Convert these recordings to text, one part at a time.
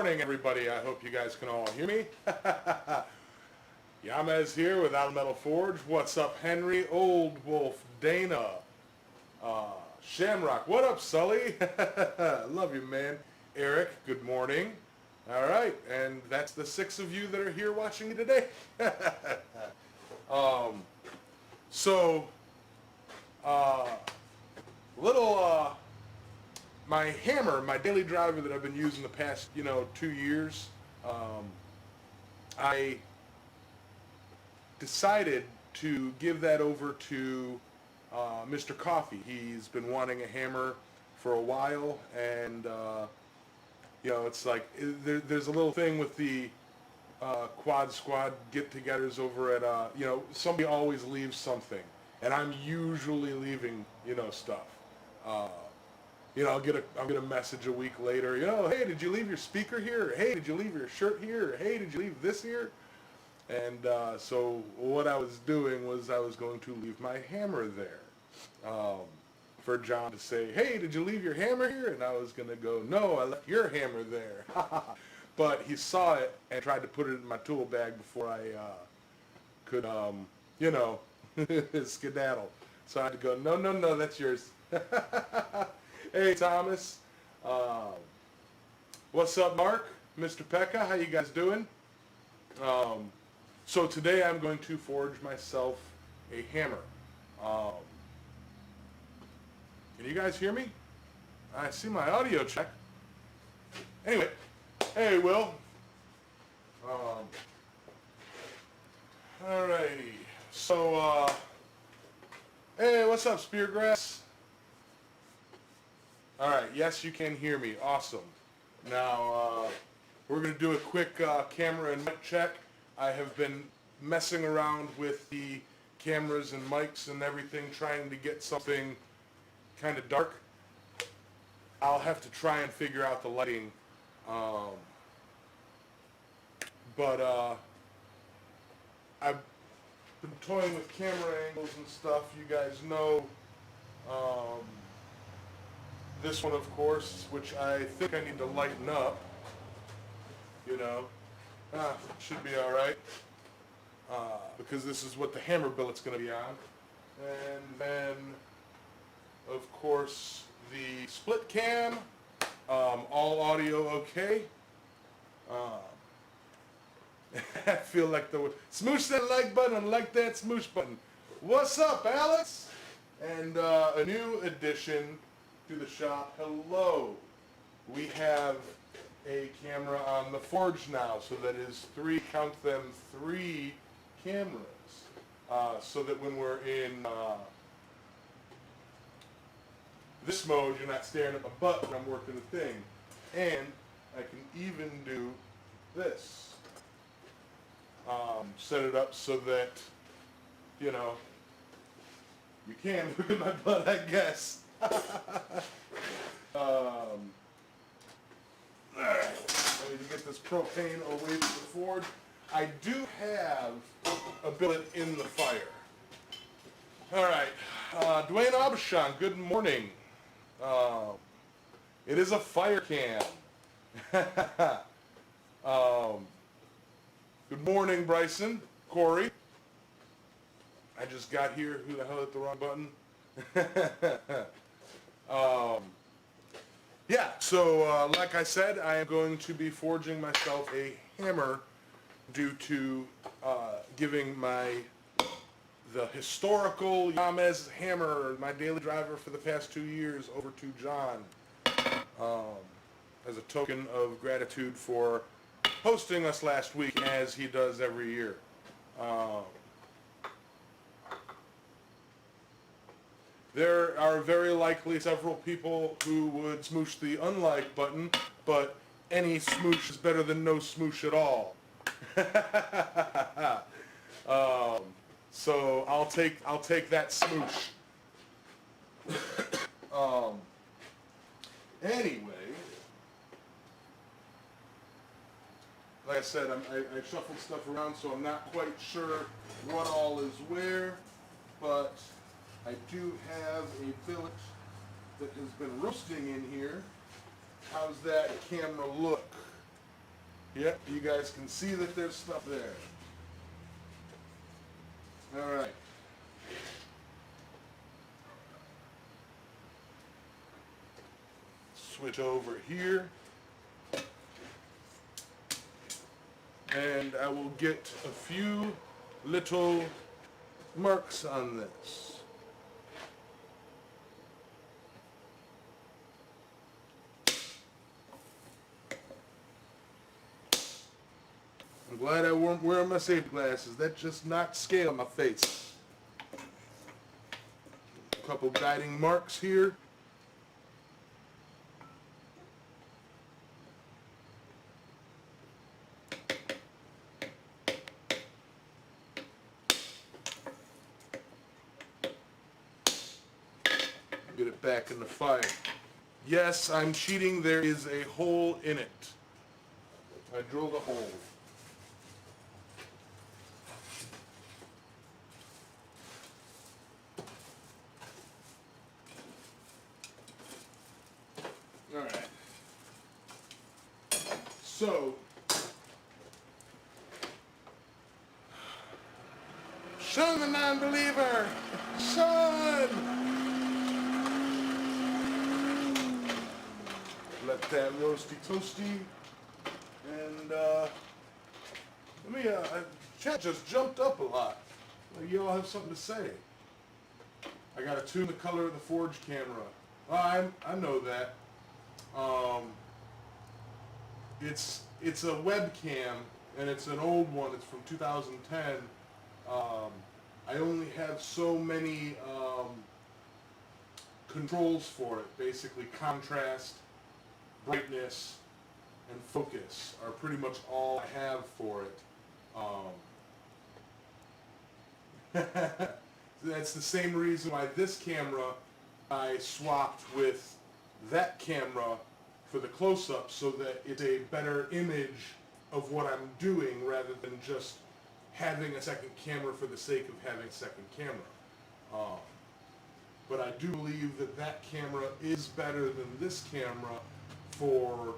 morning, everybody. I hope you guys can all hear me. Yamez here with Metal Forge. What's up, Henry? Old Wolf, Dana, Shamrock. What up, Sully? Love you, man. Eric, good morning. All right, and that's the 6 of you that are here watching me today. My hammer, my daily driver that I've been using the past, 2 years, I decided to give that over to Mr. Coffee. He's been wanting a hammer for a while, and it's like there's a little thing with the Quad Squad get-togethers over at somebody always leaves something, and I'm usually leaving stuff. I'll get a message a week later, hey, did you leave your speaker here? Or, hey, did you leave your shirt here? Or, hey, did you leave this here? And so what I was doing was I was going to leave my hammer there for John to say, hey, did you leave your hammer here? And I was going to go, no, I left your hammer there. But he saw it and tried to put it in my tool bag before I could, skedaddle. So I had to go, no, that's yours. Hey, Thomas. What's up, Mark? Mr. Pekka, how you guys doing? So today I'm going to forge myself a hammer. Can you guys hear me? I see my audio check. Anyway, hey, Will. Alrighty. So, hey, what's up, Speargrass? Alright, yes, you can hear me. Awesome. Now, we're going to do a quick camera and mic check. I have been messing around with the cameras and mics and everything, trying to get something kind of dark. I'll have to try and figure out the lighting. But I've been toying with camera angles and stuff. You guys know this one, of course, which I think I need to lighten up. Should be all right. Because this is what the hammer billet's going to be on. And then, of course, the split cam, all audio okay. I feel like the smoosh that like button, like that smoosh button. What's up, Alex? And a new addition to the shop. Hello. We have a camera on the Forge now, so that is 3, count them, 3 cameras. So that when we're in this mode, you're not staring at my butt when I'm working the thing. And I can even do this. Set it up so that, you can look at my butt, I guess. Alright, I need to get this propane away from the forge. I do have a billet in the fire. Alright, Dwayne Abishan, good morning. It is a fire cam. Good morning, Bryson, Corey. I just got here. Who the hell hit the wrong button? So like I said, I am going to be forging myself a hammer due to giving the historical Yamez hammer, my daily driver for the past 2 years, over to John as a token of gratitude for hosting us last week, as he does every year. There are very likely several people who would smoosh the unlike button, but any smoosh is better than no smoosh at all. So I'll take that smoosh. Anyway, like I said, I shuffled stuff around, so I'm not quite sure what all is where, but I do have a billet that has been roasting in here. How's that camera look? Yep, you guys can see that there's stuff there. All right. Switch over here. And I will get a few little marks on this. I'm glad I weren't wearing my safety glasses. That just knocked scale on my face. A couple guiding marks here. Get it back in the fire. Yes, I'm cheating. There is a hole in it. I drilled a hole. Alright. So, Sean the non-believer! Sean! Let that roasty toasty. And, chat just jumped up a lot. Like, you all have something to say. I gotta tune the color of the Forge camera. I know that. It's a webcam, and it's an old one. It's from 2010. I only have so many controls for it. Basically, contrast, brightness, and focus are pretty much all I have for it. That's the same reason why this camera I swapped with that camera for the close-up, so that it's a better image of what I'm doing rather than just having a second camera for the sake of having a second camera. But I do believe that that camera is better than this camera for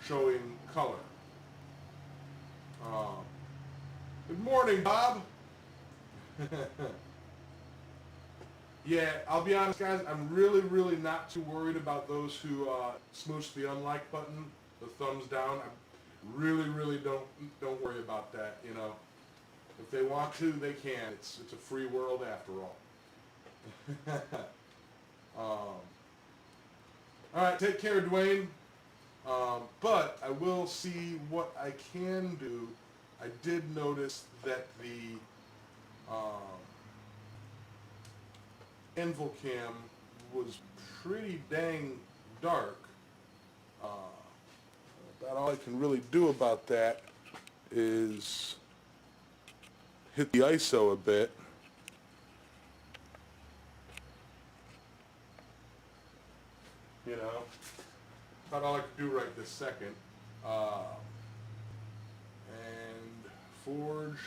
showing color. Good morning, Bob. Yeah, I'll be honest, guys, I'm really not too worried about those who smoosh the unlike button, the thumbs down. I really don't worry about that, you know. If they want to, they can. It's a free world after all. Alright, take care, Dwayne. But I will see what I can do. I did notice that the Anvil cam was pretty dang dark. About all I can really do about that is hit the ISO a bit. You know, about all I can do right this second. And Forge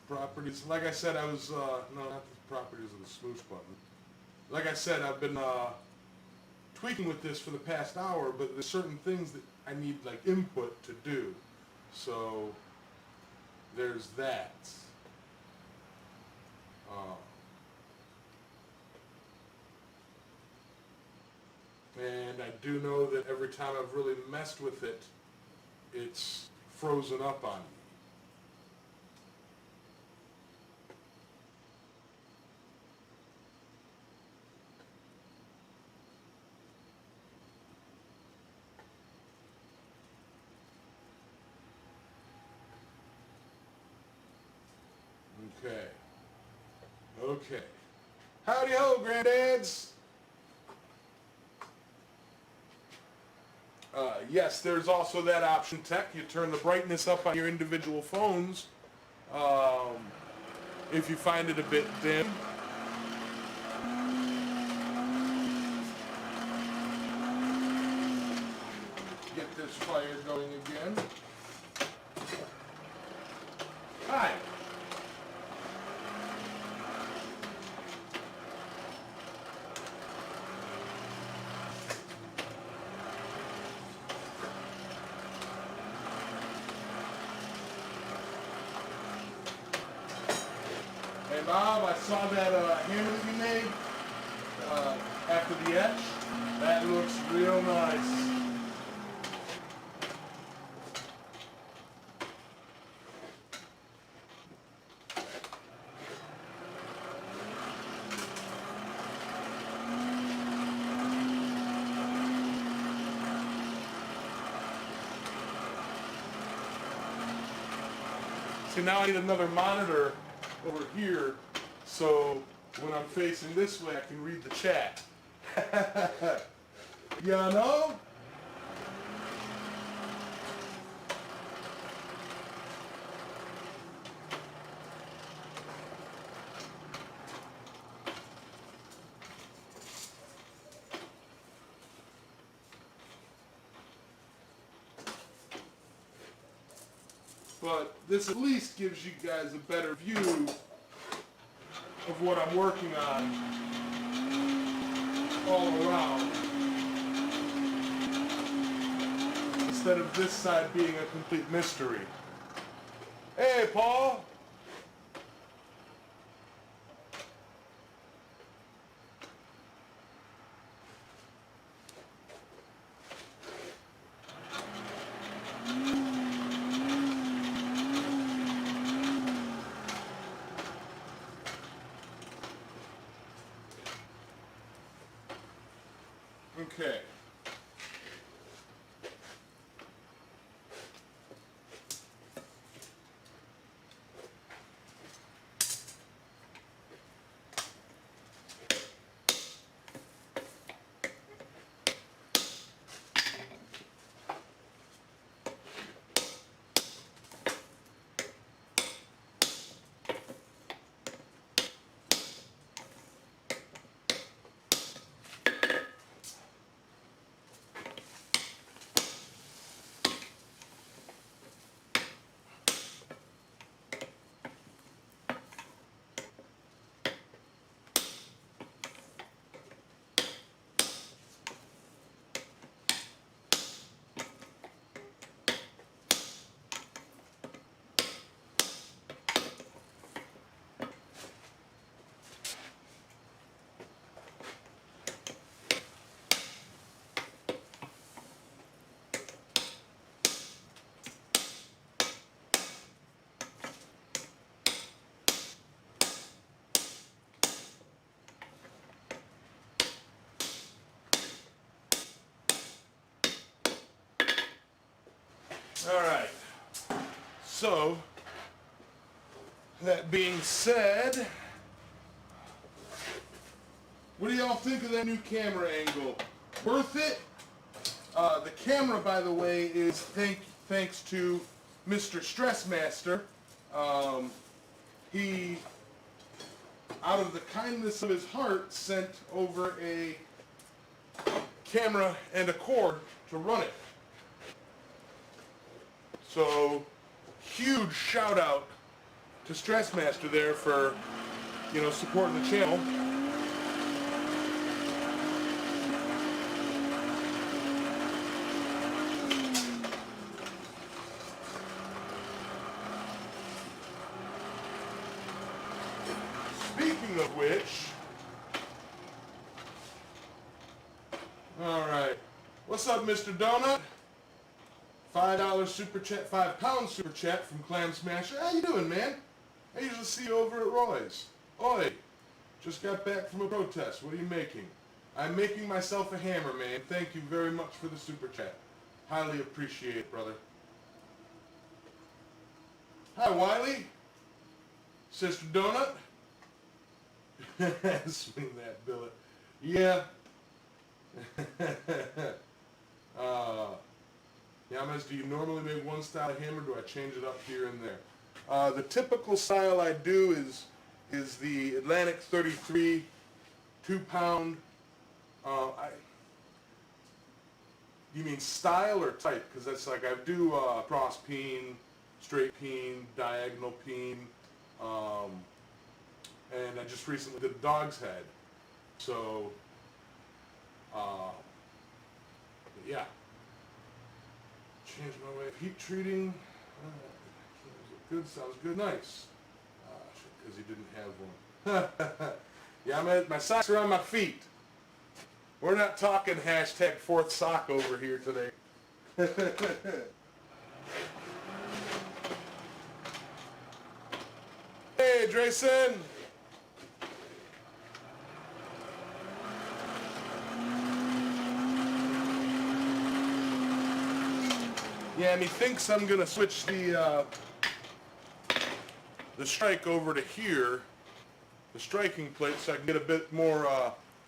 properties. Like I said, I was no, not the properties of the smoosh button. Like I said, I've been tweaking with this for the past hour, but there's certain things that I need like input to do. So there's that. And I do know that every time I've really messed with it, it's frozen up on me. Okay. Howdy ho, granddads! Yes, there's also that option, Tech. You turn the brightness up on your individual phones if you find it a bit dim. Get this fire going again. Hi. Bob, I saw that hammer that you made after the etch. That looks real nice. See, now I need another monitor over here, so when I'm facing this way, I can read the chat. You know? But this at least gives you guys a better view of what I'm working on all around, instead of this side being a complete mystery. Hey, Paul! Okay. All right. So, that being said, what do y'all think of that new camera angle? Worth it? The camera, by the way, is thanks to Mr. Stressmaster. He, out of the kindness of his heart, sent over a camera and a cord to run it. So, huge shout out to Stressmaster there for, supporting the channel. Speaking of which, alright, what's up, Mr. Donut? $5 super chat, £5 super chat from Clam Smasher. How you doing, man? I usually see you over at Roy's. Oi, just got back from a protest. What are you making? I'm making myself a hammer, man. Thank you very much for the super chat. Highly appreciate it, brother. Hi, Wiley. Sister Donut. Swing that billet. Yeah. Yamez, do you normally make one style of hammer, or do I change it up here and there? The typical style I do is the Atlantic 33 2-pound. You mean style or type? Because that's like I do cross peen, straight peen, diagonal peen, and I just recently did dog's head. So, yeah. Change my way of heat treating. Good, sounds good, nice. because he didn't have one. Yeah, my socks are on my feet. We're not talking hashtag fourth sock over here today. Hey, Drayson! Yeah, methinks I'm gonna switch the strike over to here, the striking plate, so I can get a bit more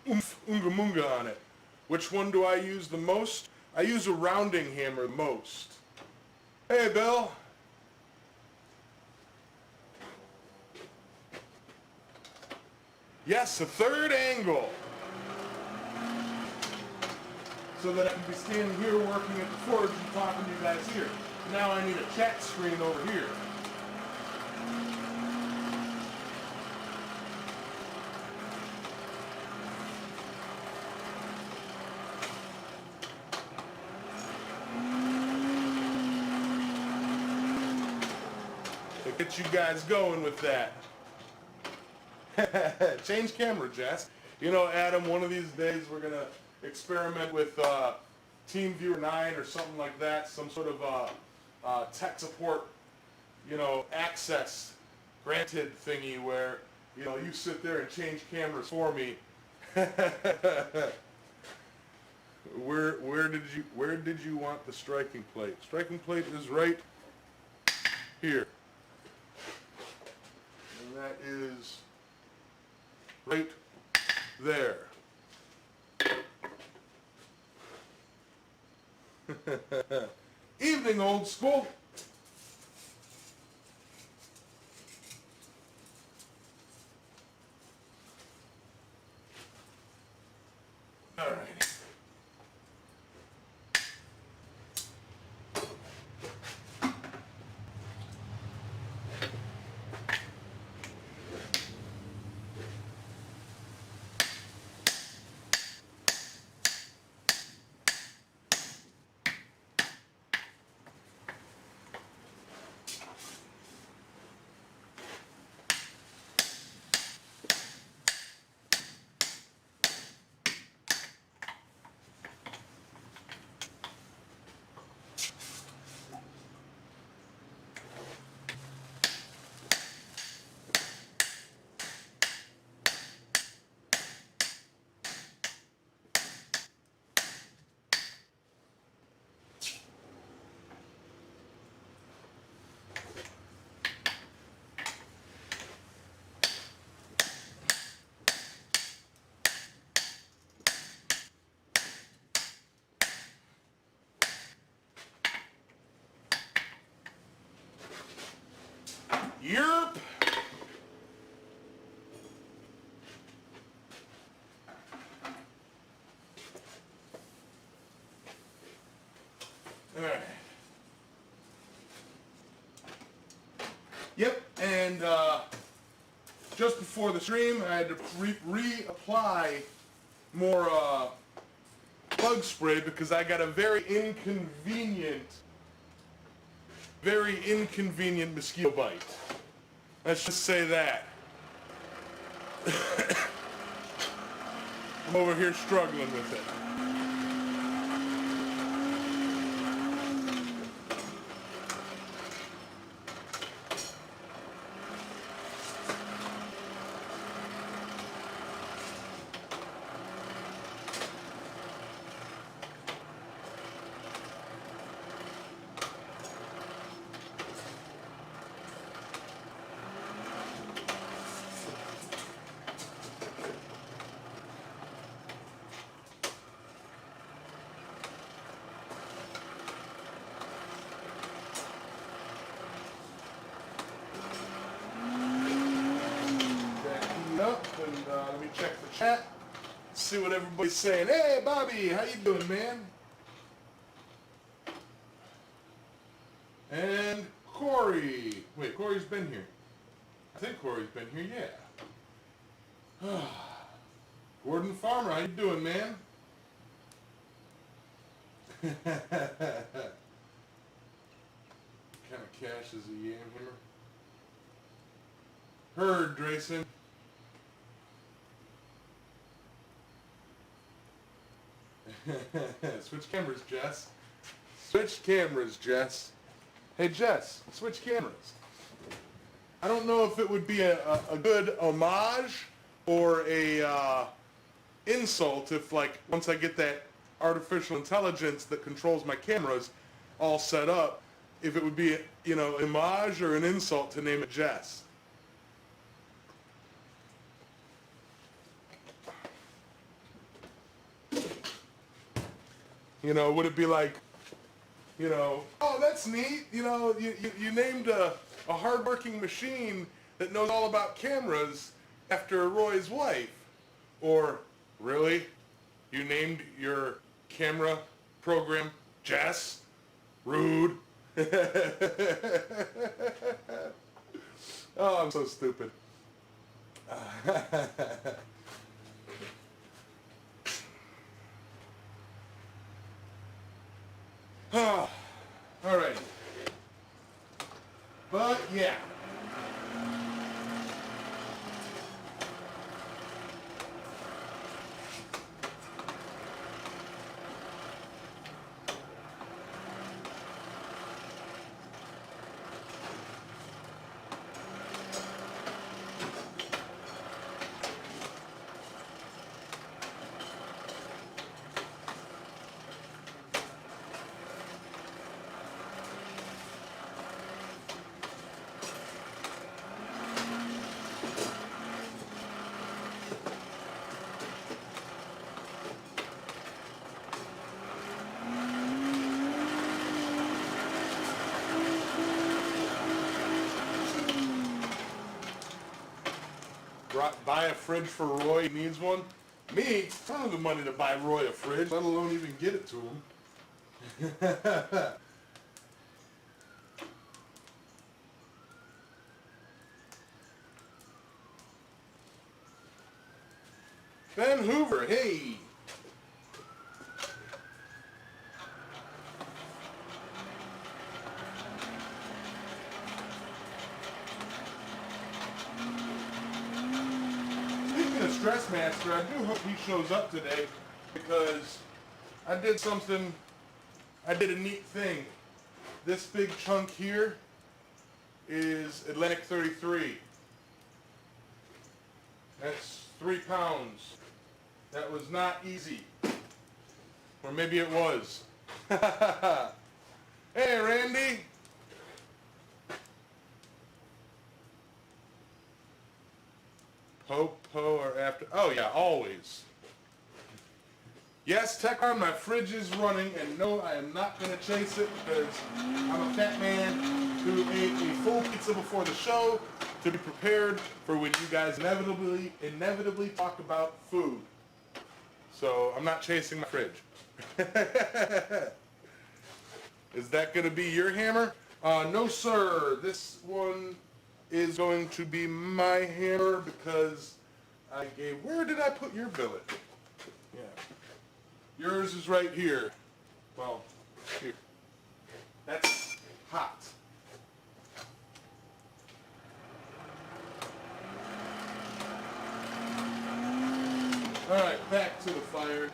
oomph, unga munga on it. Which one do I use the most? I use a rounding hammer the most. Hey, Bill. Yes, a third angle. So that I can be standing here working at the forge and talking to you guys here. Now I need a chat screen over here. To get you guys going with that. Change camera, Jess. You know, Adam, one of these days we're going to experiment with TeamViewer 9 or something like that, some sort of tech support, you know, access granted thingy where, you know, you sit there and change cameras for me. Where did you want the striking plate? Striking plate is right here. And that is right there. Evening, old school. All right. Yerp! All right. Yep, and just before the stream, I had to reapply more bug spray because I got a very inconvenient mosquito bite. Let's just say that. I'm over here struggling with it. Up and let me check the chat, see what everybody's saying. Hey, Bobby, how you doing, man? And Corey. Wait, Corey's been here. I think Corey's been here, yeah. Gordon Farmer, how you doing, man? What kind of cash is a yam hammer? Heard, Drayson. Switch cameras, Jess. Switch cameras, Jess. Hey, Jess, switch cameras. I don't know if it would be a good homage or a insult if, like, once I get that artificial intelligence that controls my cameras all set up, if it would be, you know, homage or an insult to name it Jess. You know, would it be like, you know, oh, that's neat, you know, you named a hard-working machine that knows all about cameras after Roy's wife. Or, really? You named your camera program Jess? Rude. Oh, I'm so stupid. All right. But yeah. Buy a fridge for Roy, he needs one. Me, I don't have the money to buy Roy a fridge, let alone even get it to him. Ben Hoover, hey! Stress Master, I do hope he shows up today because I did a neat thing. This big chunk here is Atlantic 33. That's 3 pounds. That was not easy. Or maybe it was. Hey, Randy. Po or after? Oh yeah, always. Yes, Techron, my fridge is running, and no, I am not going to chase it because I'm a fat man who ate a full pizza before the show to be prepared for when you guys inevitably talk about food. So I'm not chasing my fridge. Is that going to be your hammer? No, sir. This one is going to be my hammer because I gave... Where did I put your billet? Yeah. Yours is right here. Well, here. That's hot. All right, back to the fire.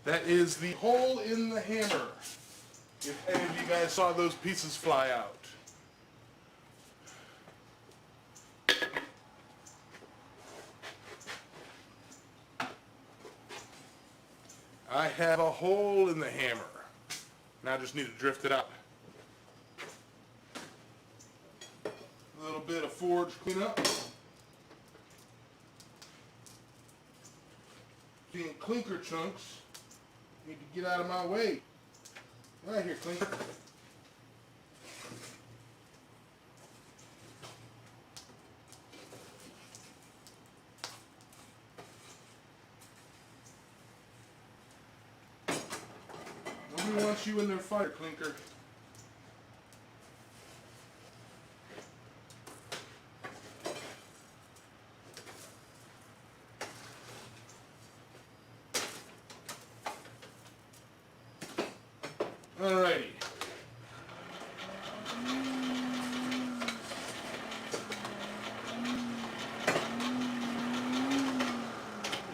That is the hole in the hammer. If any of you guys saw those pieces fly out. I have a hole in the hammer. Now I just need to drift it out. A little bit of forge cleanup. Being clinker chunks need to get out of my way. Right here, clinker. Nobody wants you in their fire, clinker. Alrighty.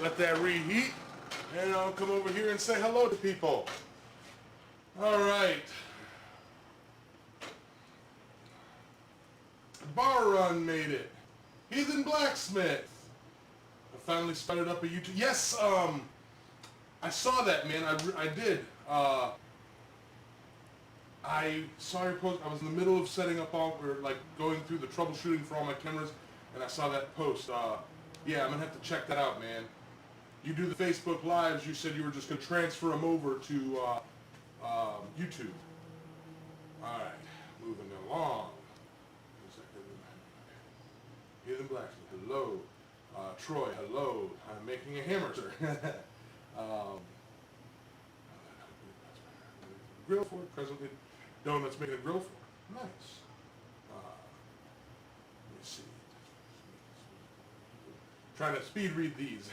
Let that reheat, and I'll come over here and say hello to people. Alright. Bar Run made it. Heathen Blacksmith. I finally started up a YouTube. Yes, I saw that, man. I did. I saw your post. I was in the middle of setting up or like going through the troubleshooting for all my cameras, and I saw that post. Yeah, I'm gonna have to check that out, man. You do the Facebook Lives. You said you were just gonna transfer them over to YouTube. All right, moving along. Heathen Blacksmith, hello. Troy, hello. I'm making a hammer, sir. Grill for it, presently. Donuts making a grill for it. Nice. Let me see. Trying to speed read these.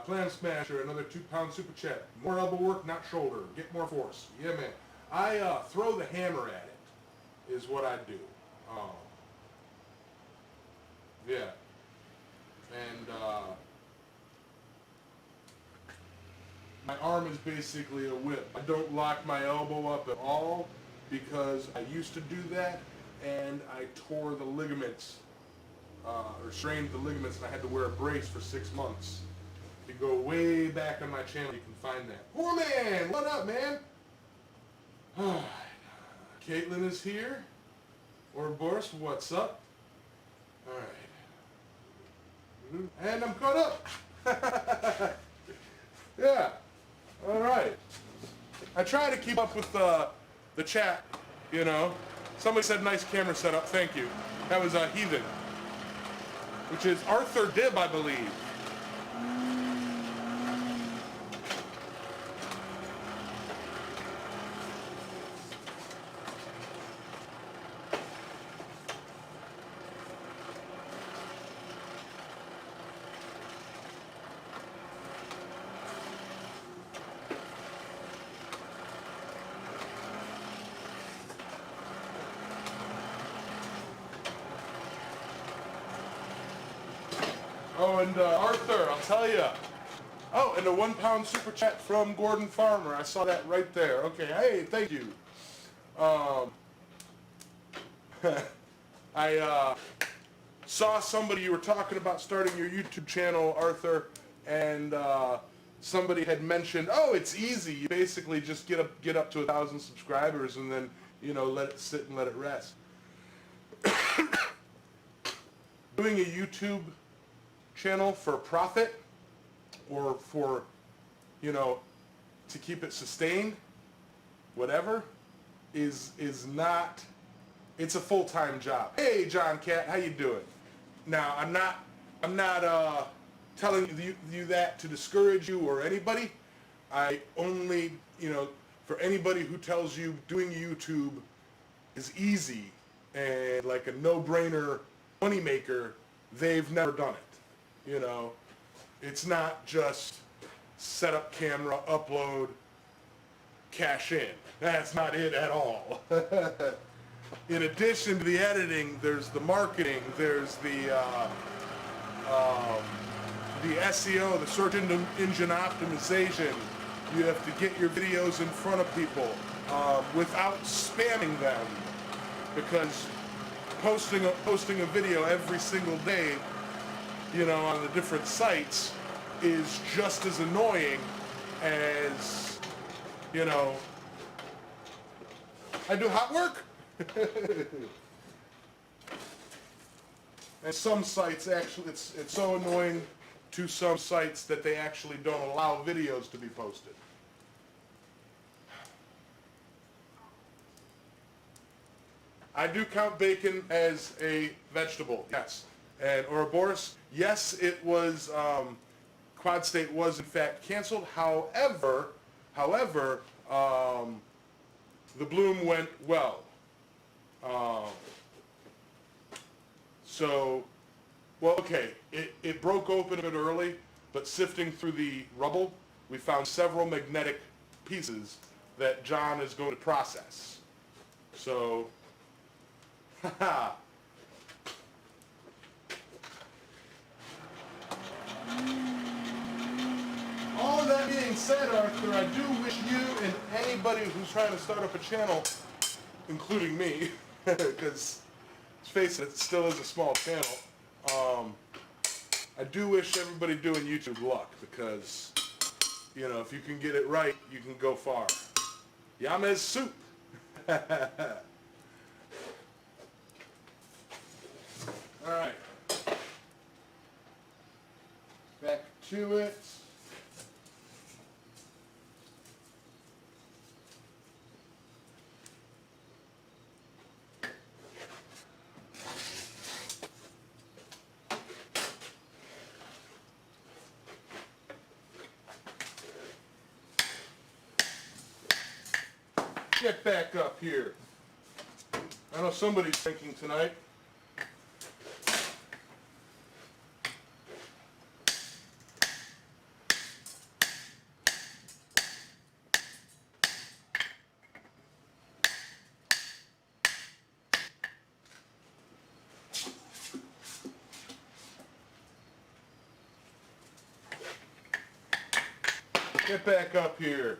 Clam Smasher, another 2-pound super chat. More elbow work, not shoulder. Get more force. Yeah, man. I throw the hammer at it, is what I do. Yeah. And my arm is basically a whip. I don't lock my elbow up at all because I used to do that and I tore the ligaments or strained the ligaments, and I had to wear a brace for 6 months. If you go way back on my channel, you can find that. Poor man, what up, man? Caitlin is here. Or Boris, what's up? All right. And I'm caught up. Yeah. All right. I try to keep up with the chat, you know. Somebody said nice camera setup. Thank you. That was Heathen, which is Arthur Dibb, I believe. Oh, and Arthur, I'll tell you. Oh, and a 1-pound super chat from Gordon Farmer. I saw that right there. Okay, hey, thank you. I saw somebody, you were talking about starting your YouTube channel, Arthur, and somebody had mentioned, oh, it's easy. You basically just get up to 1,000 subscribers and then, you know, let it sit and let it rest. Doing a YouTube channel for profit or for, you know, to keep it sustained, whatever, is not, it's a full-time job. Hey, John Cat, how you doing? Now, I'm not telling you that to discourage you or anybody. I only, you know, for anybody who tells you doing YouTube is easy and like a no-brainer moneymaker, they've never done it. You know, it's not just set up camera, upload, cash in. That's not it at all. In addition to the editing, there's the marketing, there's the the SEO, the search engine optimization. You have to get your videos in front of people without spamming them, because posting a video every single day, you know, on the different sites is just as annoying as, you know, I do hot work. And some sites actually, it's so annoying to some sites that they actually don't allow videos to be posted. I do count bacon as a vegetable, yes. And Ouroboros, yes, it was, Quad State was in fact canceled. However, the bloom went well. So, well, okay, it broke open a bit early, but sifting through the rubble, we found several magnetic pieces that John is going to process. So, haha. All that being said, Arthur, I do wish you and anybody who's trying to start up a channel, including me, because let's face it, it still is a small channel. I do wish everybody doing YouTube luck, because, you know, if you can get it right, you can go far. Yamez soup. All right. Back to it. Get back up here. I know somebody's thinking tonight. Get back up here.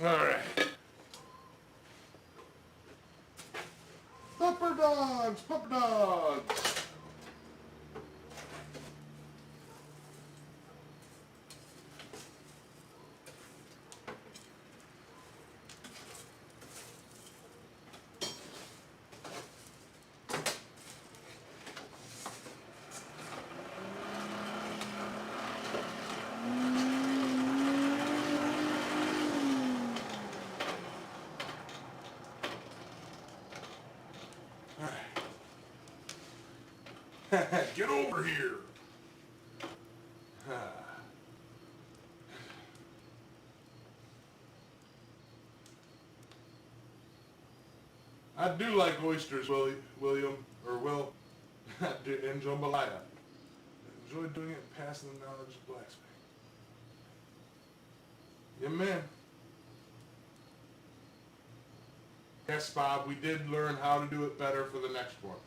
All right. Pupper dogs, pupper dogs. Get over here. I do like oysters, William, or Will, and jambalaya. Enjoy doing it and passing the knowledge of blacksmith. Yeah, man. Yes, Bob, we did learn how to do it better for the next one.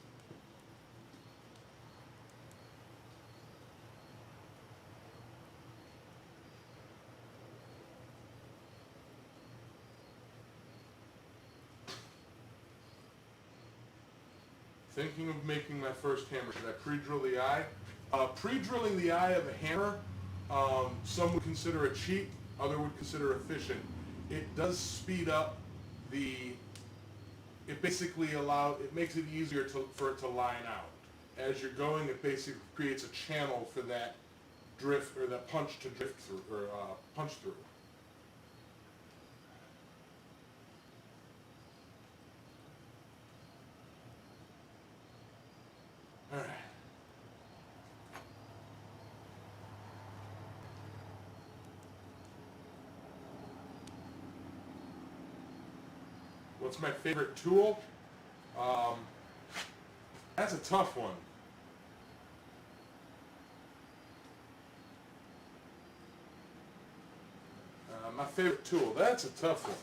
Thinking of making my first hammer. Should I pre-drill the eye? Pre-drilling the eye of a hammer, some would consider a cheat, other would consider efficient. It does speed up it basically it makes it easier for it to line out. As you're going, it basically creates a channel for that drift, or that punch to drift through, or punch through. All right. What's my favorite tool? That's a tough one. My favorite tool. That's a tough one.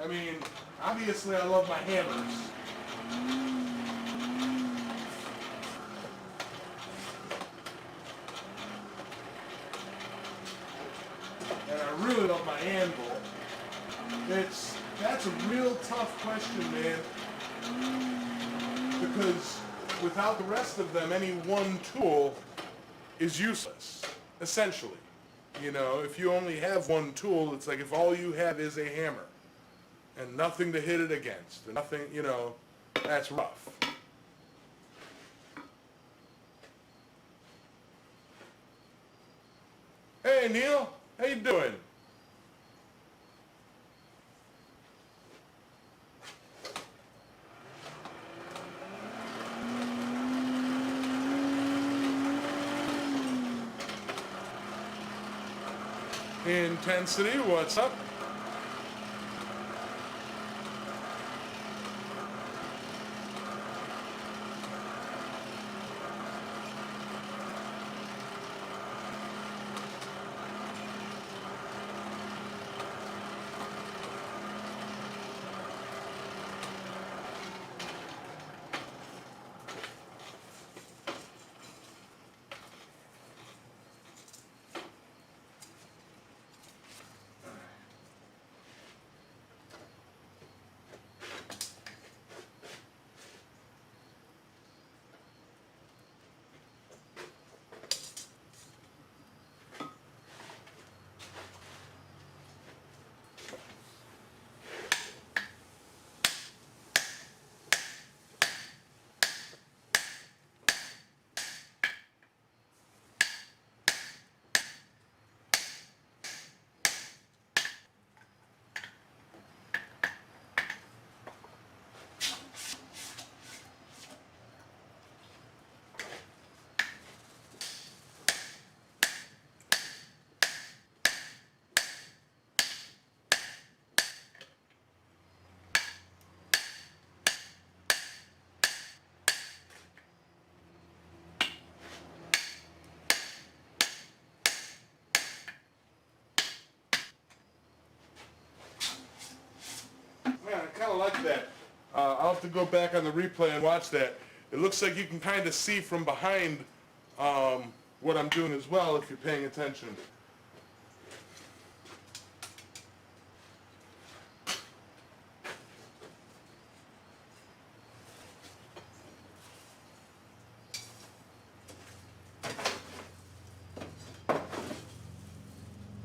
I mean, obviously I love my hammers. And I really love my anvil. That's a real tough question, man. Because without the rest of them, any one tool is useless, essentially. You know, if you only have one tool, it's like if all you have is a hammer and nothing to hit it against, and nothing, you know, that's rough. Hey Neil, how you doing? Intensity, what's up? Man, I kind of like that. I'll have to go back on the replay and watch that. It looks like you can kind of see from behind what I'm doing as well if you're paying attention.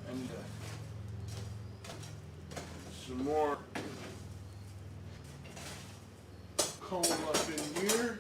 And some more coal up in here.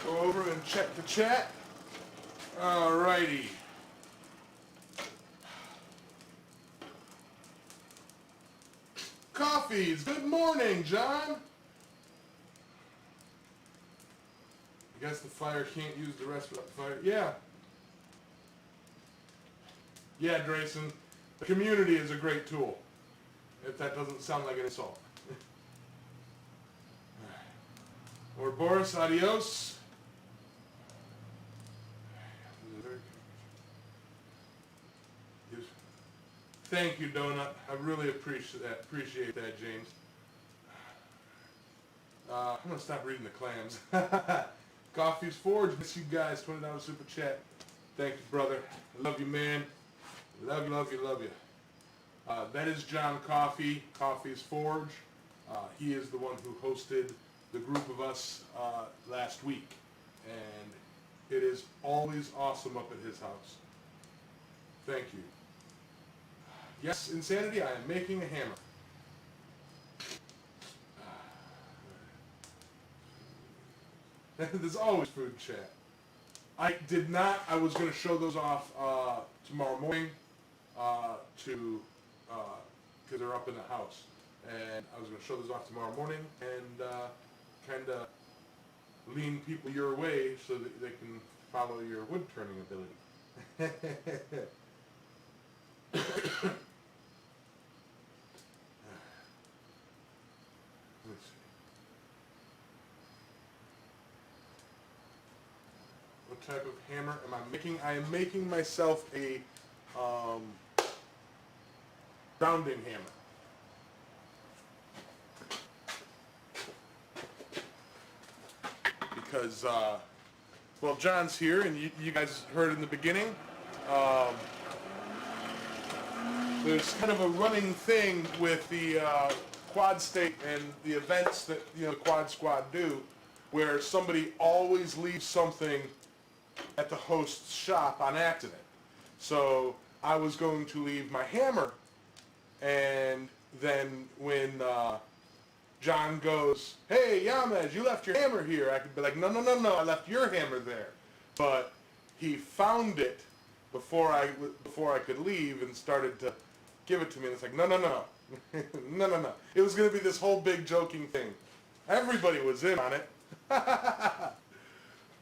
Go over and check the chat. Alrighty. Coffees, good morning, John. I guess the fire can't use the rest of the fire. Yeah. Yeah, Drayson. The community is a great tool. If that doesn't sound like an insult. Or Boris, adios. Thank you, Donut. I really appreciate that, James. I'm gonna stop reading the clams. Coffee's Forged. Miss you guys. $20 super chat. Thank you, brother. I love you, man. Love you, love you, love you. That is John Coffey, Coffey's Forge. He is the one who hosted the group of us last week, and it is always awesome up at his house. Thank you. Yes, Insanity, I am making a hammer. There's always food chat. I was going to show those off tomorrow morning because they're up in the house. And I was going to show those off tomorrow morning and kind of lean people your way so that they can follow your wood turning ability. Let's see. What type of hammer am I making? I am making myself a rounding hammer. Because, well, John's here, and you guys heard in the beginning. There's kind of a running thing with the Quad State and the events that the Quad Squad do, where somebody always leaves something at the host's shop on accident. So I was going to leave my hammer, and then when John goes, "Hey, Yamez, you left your hammer here," I could be like, no, I left your hammer there. But he found it before I could leave and started to give it to me. And it's like, no. No. It was going to be this whole big joking thing. Everybody was in on it.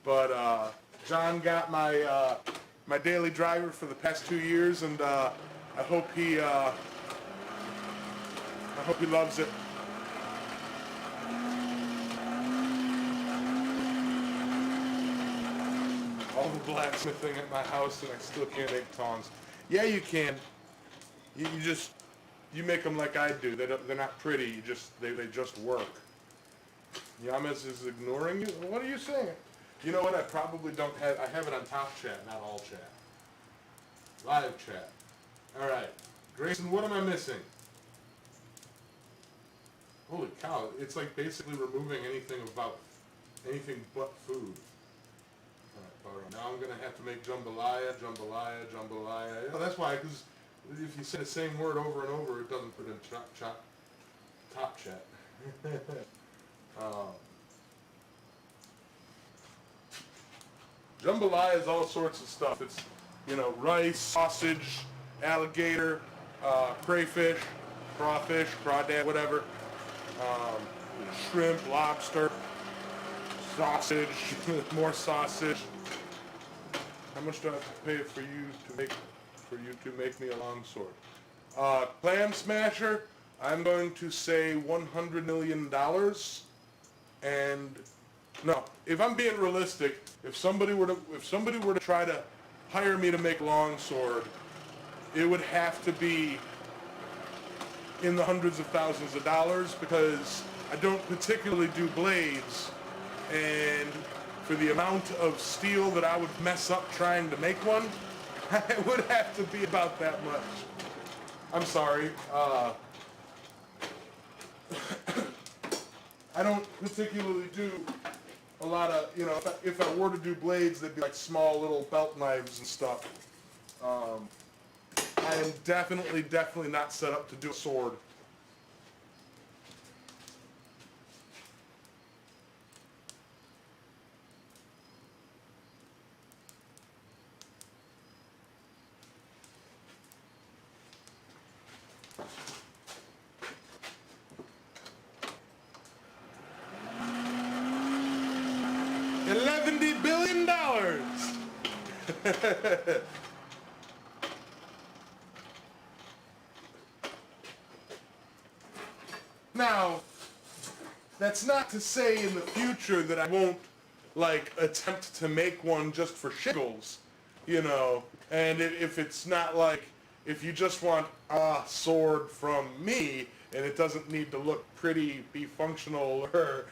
But John got my my daily driver for the past 2 years, and I hope he loves it. All the blacksmithing at my house, and I still can't make tongs. Yeah, you can. You make them like I do. They're not pretty. They just work. Yamez is ignoring you. What are you saying? You know what? I probably don't have. I have it on top chat, not all chat. Live chat. All right, Grayson. What am I missing? Holy cow! It's like basically removing anything but food. Alright, now I'm going to have to make jambalaya. Oh, that's why, because if you say the same word over and over, it doesn't put in top chat. Jambalaya is all sorts of stuff. It's, rice, sausage, alligator, crayfish, crawfish, crawdad, whatever, shrimp, lobster, sausage, more sausage. How much do I have to pay for you to make me a longsword? Clam smasher, I'm going to say $100 million. And no, if I'm being realistic, if somebody were to try to hire me to make a longsword, it would have to be in the hundreds of thousands of dollars, because I don't particularly do blades, and for the amount of steel that I would mess up trying to make one, it would have to be about that much. I'm sorry. I don't particularly do a lot of, if I were to do blades, they'd be like small little belt knives and stuff. I am definitely not set up to do a sword. $11 billion. Now, that's not to say in the future that I won't, attempt to make one just for shiggles, and if it's not if you just want a sword from me, and it doesn't need to look pretty, be functional, or,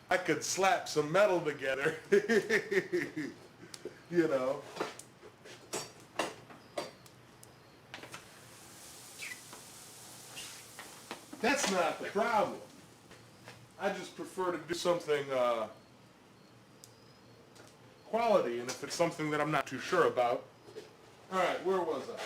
I could slap some metal together, That's not the problem. I just prefer to do something quality, and if it's something that I'm not too sure about. All right, where was I?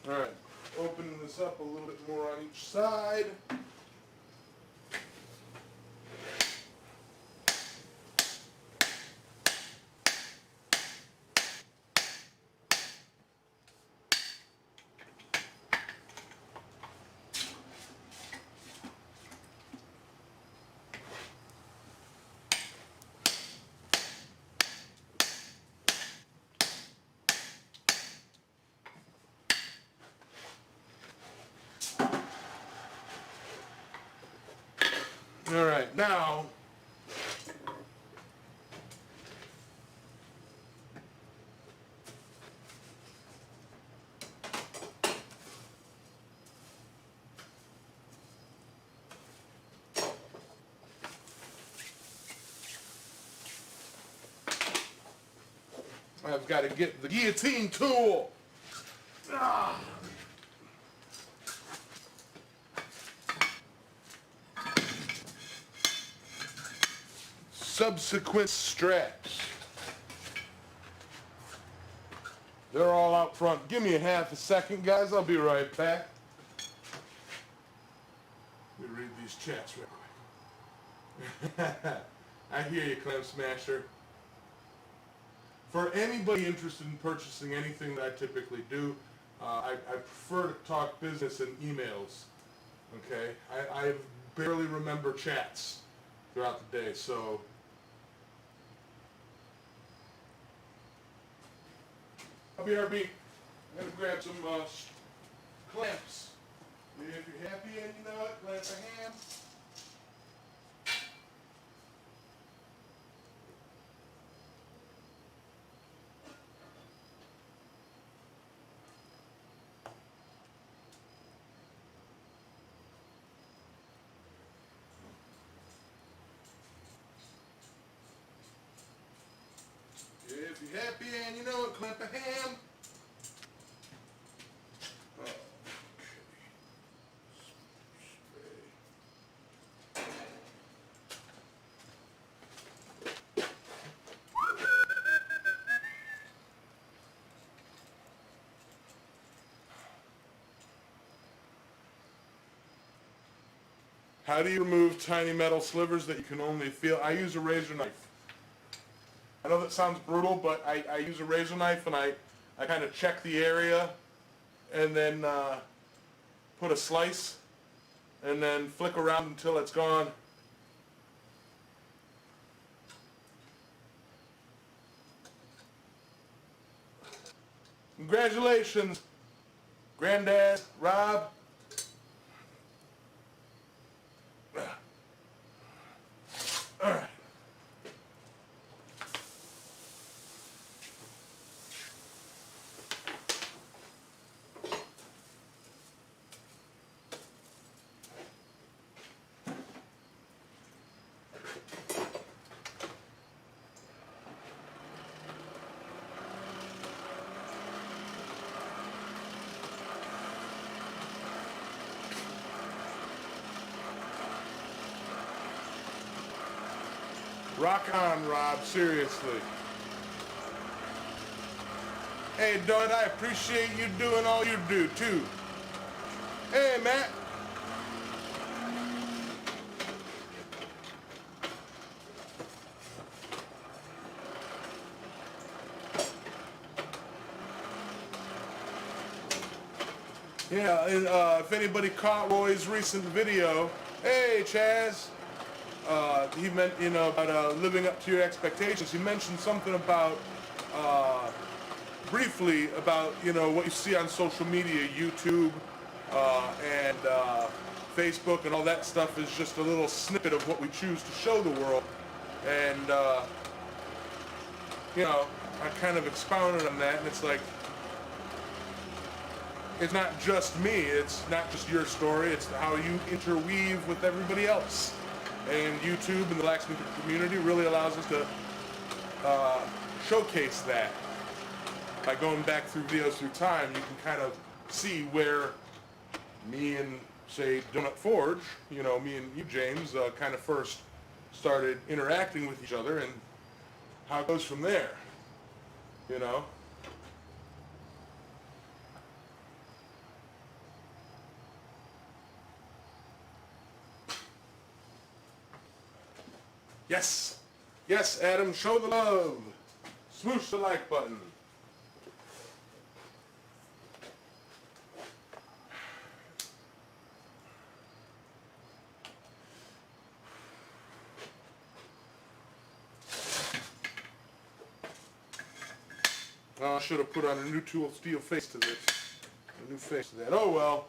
All right, opening this up a little bit more on each side. All right, now I've got to get the guillotine tool. Ah. Subsequent straps. They're all out front. Give me a half a second, guys. I'll be right back. Let me read these chats real quick. I hear you, Clem Smasher. For anybody interested in purchasing anything that I typically do, I prefer to talk business in emails. Okay? I barely remember chats throughout the day, so BRB, I'm going to grab some clamps. If you're happy and you know it, clamp a hand. If you're happy and you know it, clamp a hand. Okay. How do you remove tiny metal slivers that you can only feel? I use a razor knife. I know that sounds brutal, but I use a razor knife and I kind of check the area and then put a slice and then flick around until it's gone. Congratulations, Granddad, Rob. All right. Rock on, Rob, seriously. Hey, Donut, I appreciate you doing all you do, too. Hey, Matt. Yeah, and if anybody caught Roy's recent video, hey, Chaz. He meant, about living up to your expectations. He mentioned something about, briefly about, what you see on social media, YouTube and Facebook and all that stuff is just a little snippet of what we choose to show the world. And, I kind of expounded on that, and it's like, it's not just me, it's not just your story, it's how you interweave with everybody else. And YouTube and the blacksmith community really allows us to showcase that. By going back through videos through time, you can kind of see where me and, say, Donut Forge, you know, me and you, James, kind of first started interacting with each other and how it goes from there, you know? Yes! Yes, Adam, show the love! Smoosh the like button. Oh, I should have put on a new tool steel face to this. A new face to that. Oh well.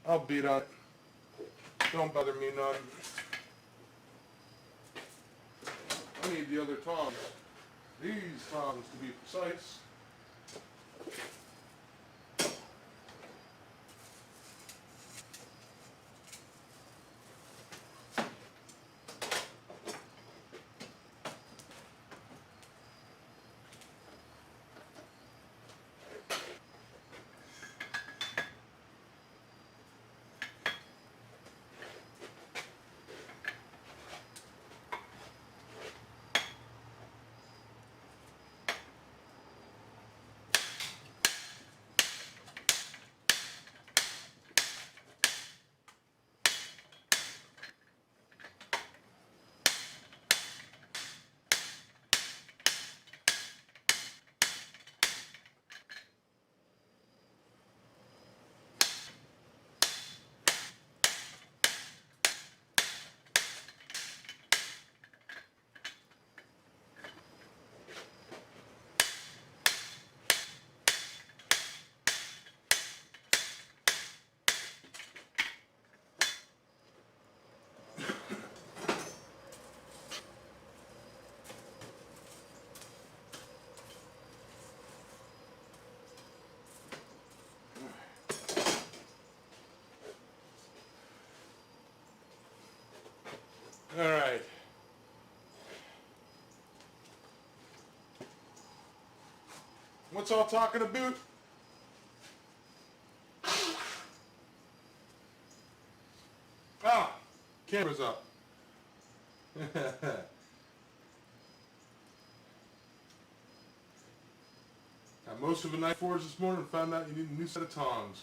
I'll beat on it. Don't bother me none. I need the other tongs. These tongs to be precise. All right. What's all talking about? Ah, camera's up. Got most of a knife forge this morning and found out you need a new set of tongs.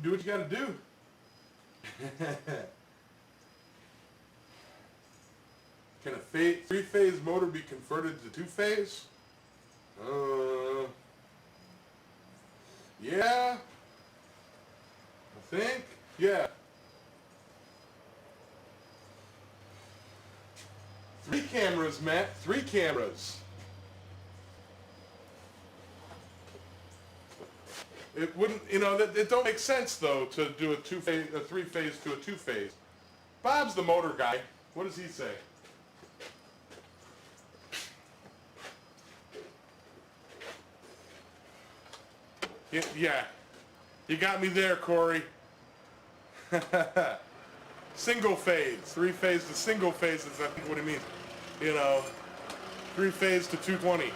Do what you gotta do. Can a three-phase motor be converted to two-phase? Yeah. I think. Yeah. 3 cameras, Matt. 3 cameras. It wouldn't, you know, it don't make sense though to do a 3-phase to a 2-phase. Bob's the motor guy. What does he say? Yeah, you got me there, Corey. Single phase, 3-phase to single phase is I think what he means. You know, 3-phase to 220.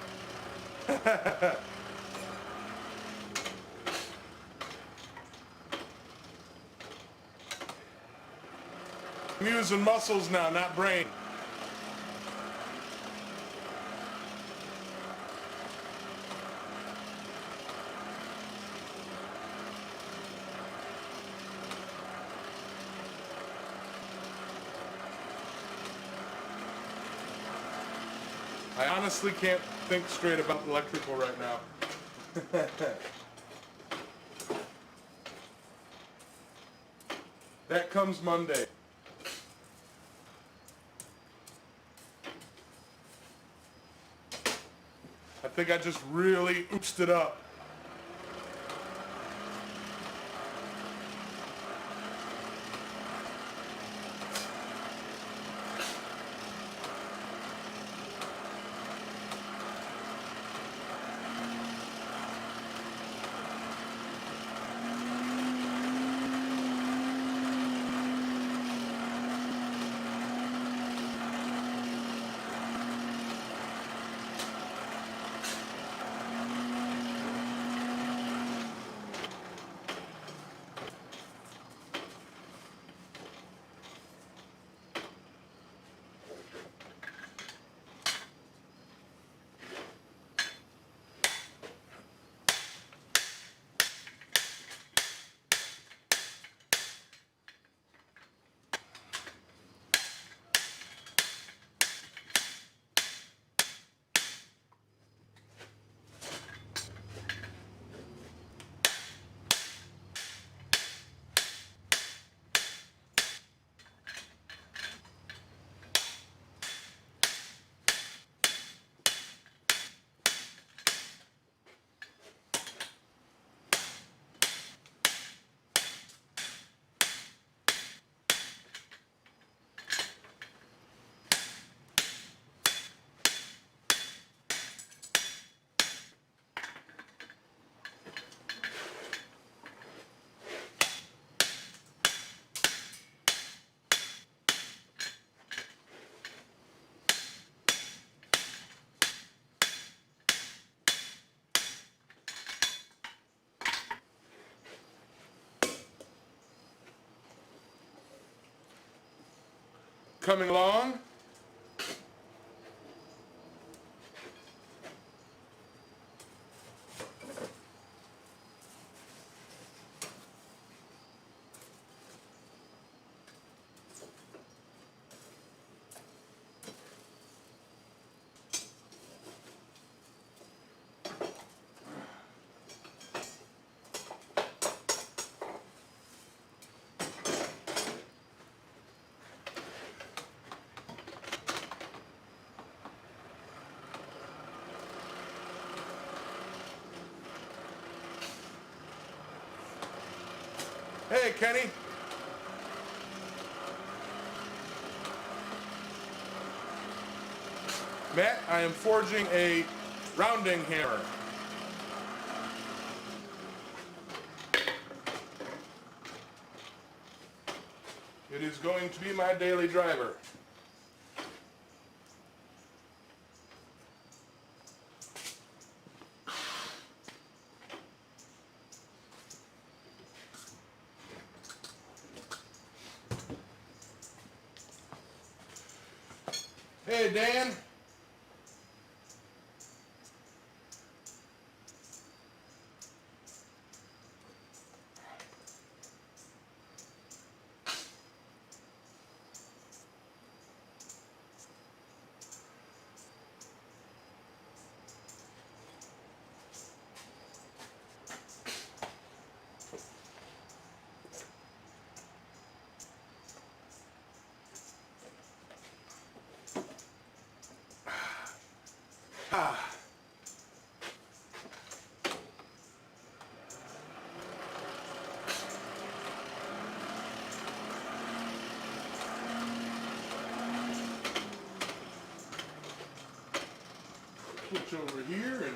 I'm using muscles now, not brain. I honestly can't think straight about electrical right now. That comes Monday. I think I just really oopsed it up. coming along. Hey, Kenny. Matt, I am forging a rounding hammer. It is going to be my daily driver. Hey, Dan. Ah. Switch over here and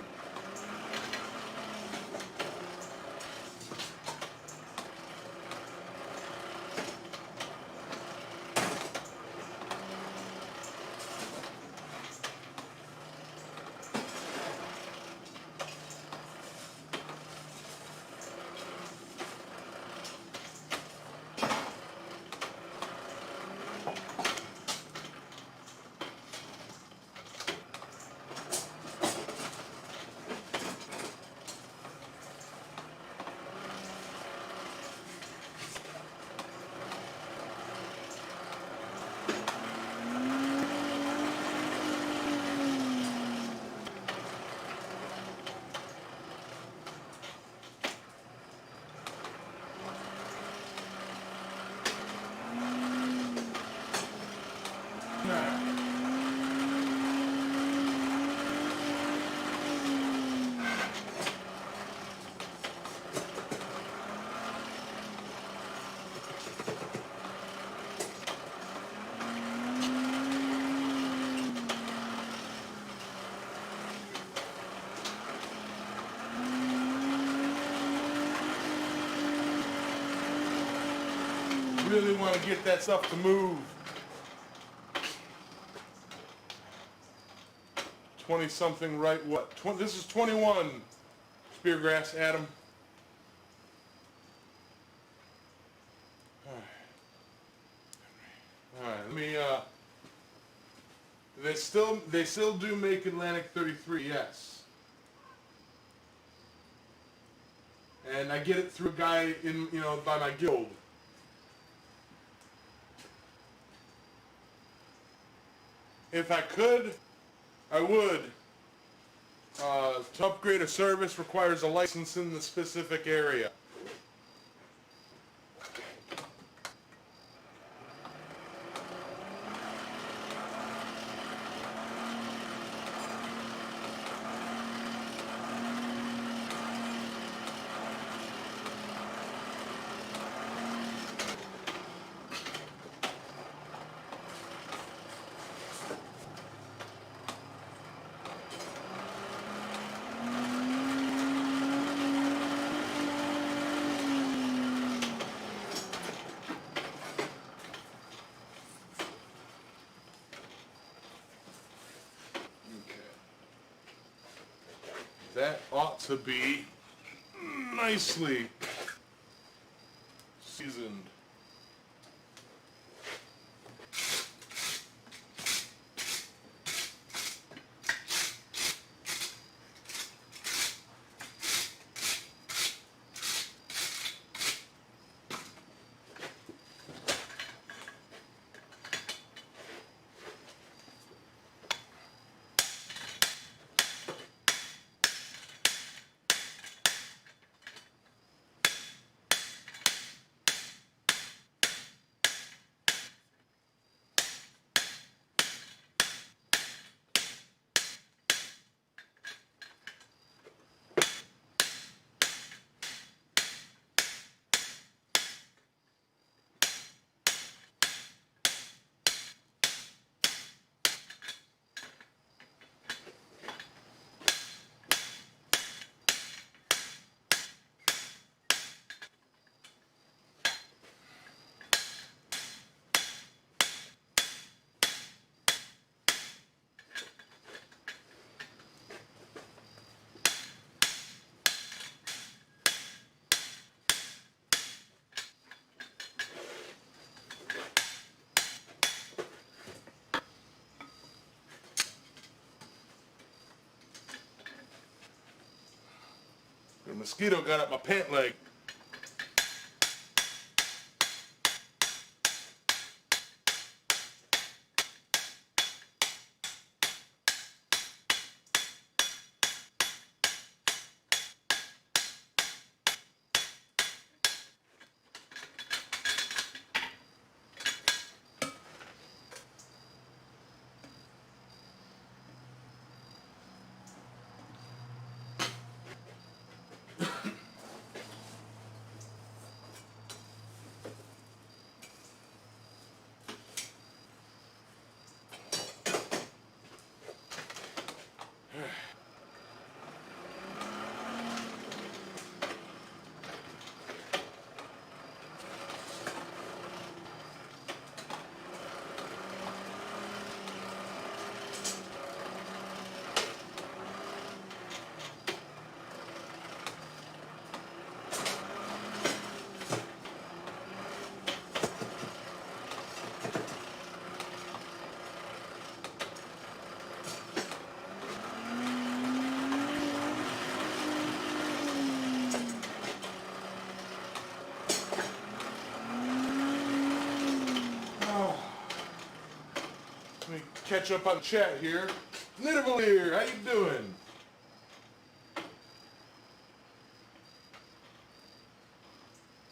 really want to get that stuff to move. 20 something right what? This is 21 speargrass, Adam. Alright, let me they still do make Atlantic 33, yes. And I get it through a guy in, by my guild. If I could, I would. To upgrade a service requires a license in the specific area. That ought to be nicely seasoned. mosquito got up my pant leg. Let me catch up on chat here. Nidavellir, how you doing?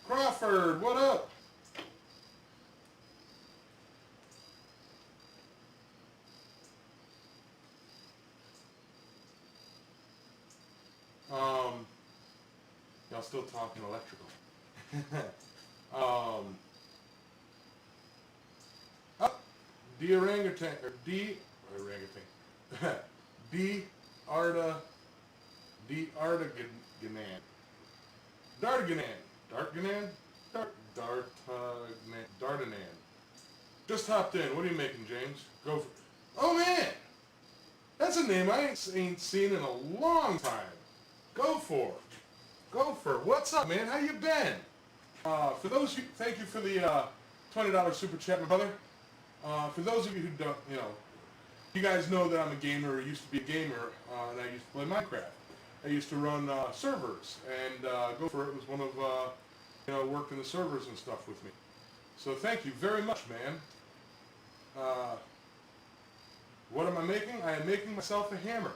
Crawford, what up? Y'all still talking electrical. Oh, D orangutan, or D orangutan. D Arda, D Artiganan. Dartganan? Dardanan. Just hopped in. What are you making, James? Go for it. Oh, man! That's a name I ain't seen in a long time. Gopher. What's up, man? How you been? For those who, thank you for the $20 super chat, my brother. For those of you who don't, you guys know that I'm a gamer, or used to be a gamer, and I used to play Minecraft. I used to run servers, and Gopher was one of, worked in the servers and stuff with me. So thank you very much, man. What am I making? I am making myself a hammer.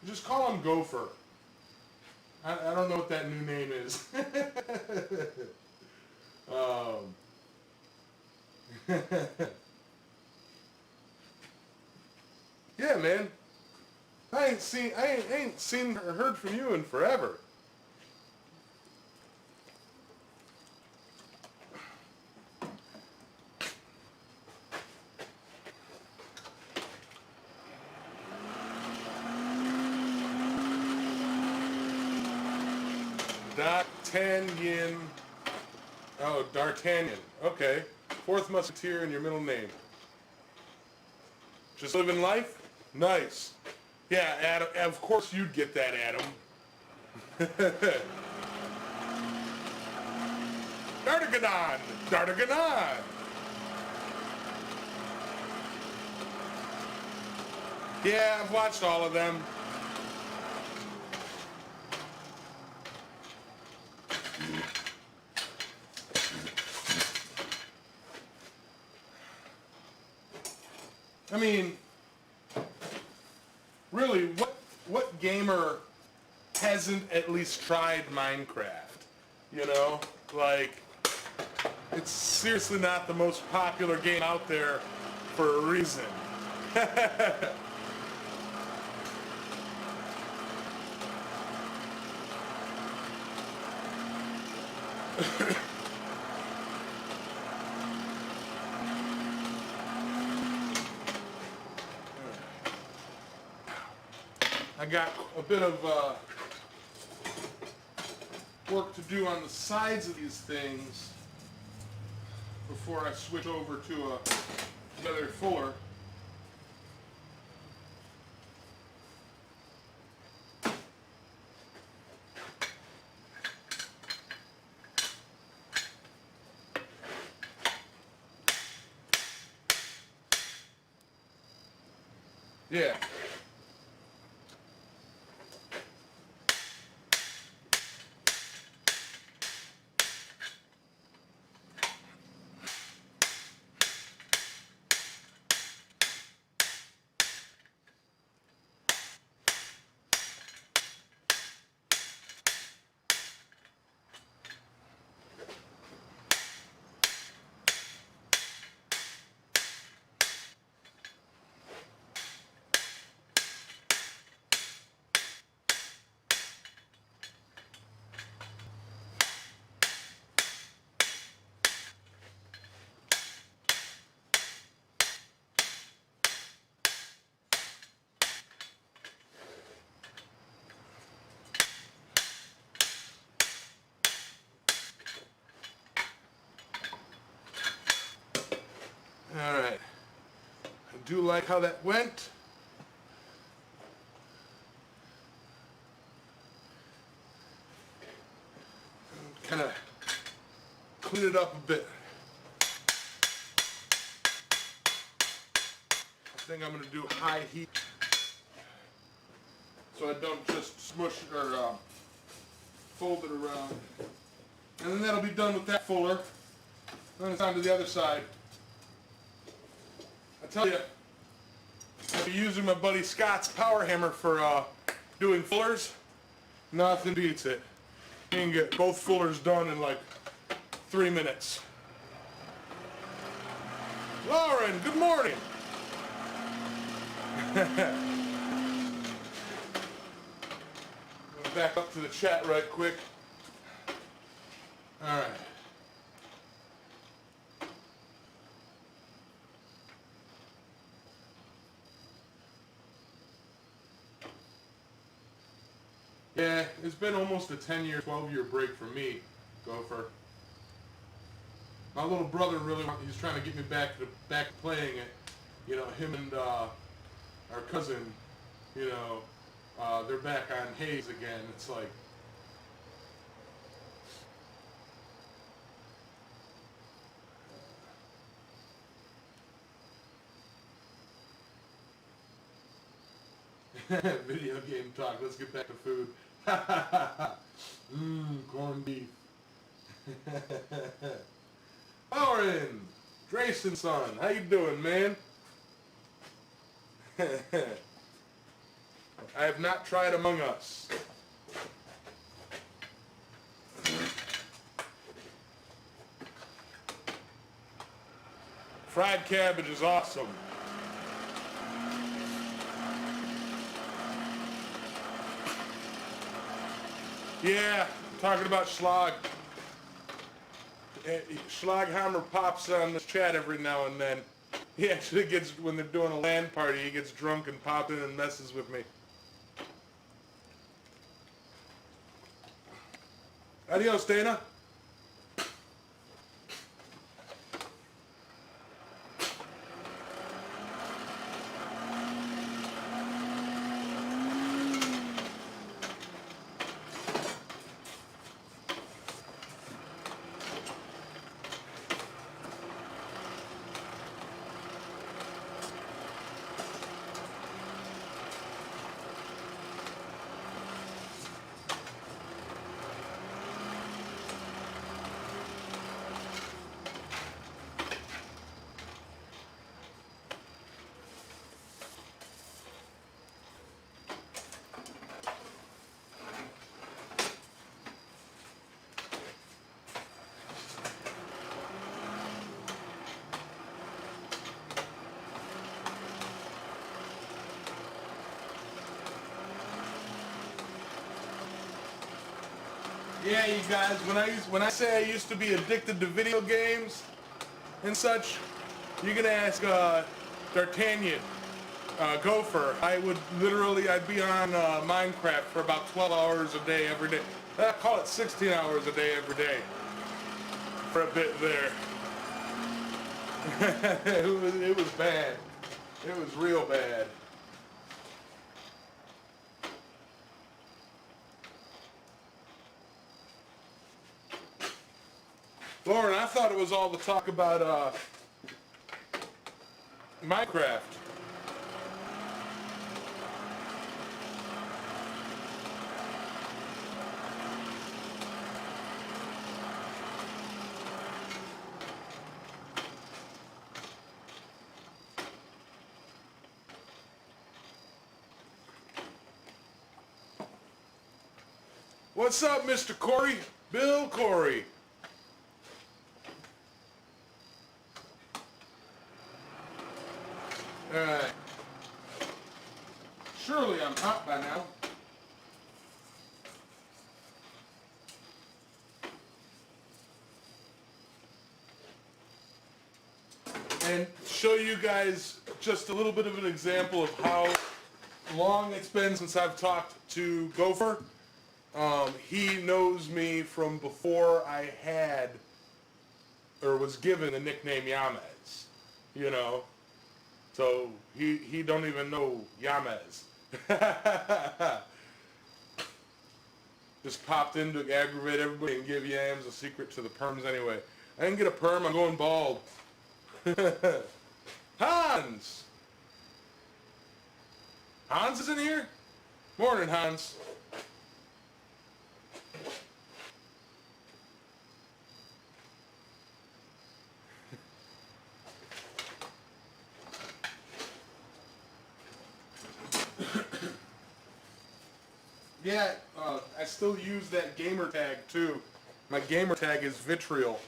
Just call him Gopher. I don't know what that new name is. Yeah, man. I ain't seen or heard from you in forever. D'Artagnan. Oh, D'Artagnan. Okay. Fourth Musketeer in your middle name. Just living life? Nice. Yeah, Adam. Of course you'd get that, Adam. Dartiganon. Yeah, I've watched all of them. I mean, really, what gamer hasn't at least tried Minecraft? Like, it's seriously not the most popular game out there for a reason. I got a bit of work to do on the sides of these things before I switch over to another fuller. Yeah. Alright. I do like how that went. Kind of clean it up a bit. I think I'm going to do high heat so I don't just smush or fold it around. And then that'll be done with that fuller. Then it's on to the other side. I tell you, I'll be using my buddy Scott's power hammer for doing fullers. Nothing beats it. You can get both fullers done in like 3 minutes. Lauren, good morning. Back up to the chat right quick. All right. Yeah, it's been almost a 10-year, 12-year break for me, Gopher. My little brother really, he's trying to get me back playing it. You know, him and our cousin, you know, they're back on Hayes again. It's like, video game talk. Let's get back to food. Corned beef. Oren, Drayson's son, how you doing, man? I have not tried Among Us. Fried cabbage is awesome. Yeah, talking about Schlag. Schlaghammer pops on this chat every now and then. He actually gets, when they're doing a LAN party, he gets drunk and pops in and messes with me. Adios, Dana. Yeah, you guys, when I say I used to be addicted to video games and such, you can ask D'Artagnan, Gopher. I'd be on Minecraft for about 12 hours a day every day. I call it 16 hours a day every day for a bit there. It was bad. It was real bad. Lauren, I thought it was all the talk about Minecraft. What's up, Mr. Corey? Bill Corey. Alright. Surely I'm hot by now. And show you guys just a little bit of an example of how long it's been since I've talked to Gopher. He knows me from before I had or was given the nickname Yamez. you know. So he don't even know Yamez. Just popped in to aggravate everybody and give Yams a secret to the perms anyway. I didn't get a perm, I'm going bald. Hans! Hans is in here? Morning, Hans. Yeah, I still use that gamer tag too. My gamer tag is vitriol.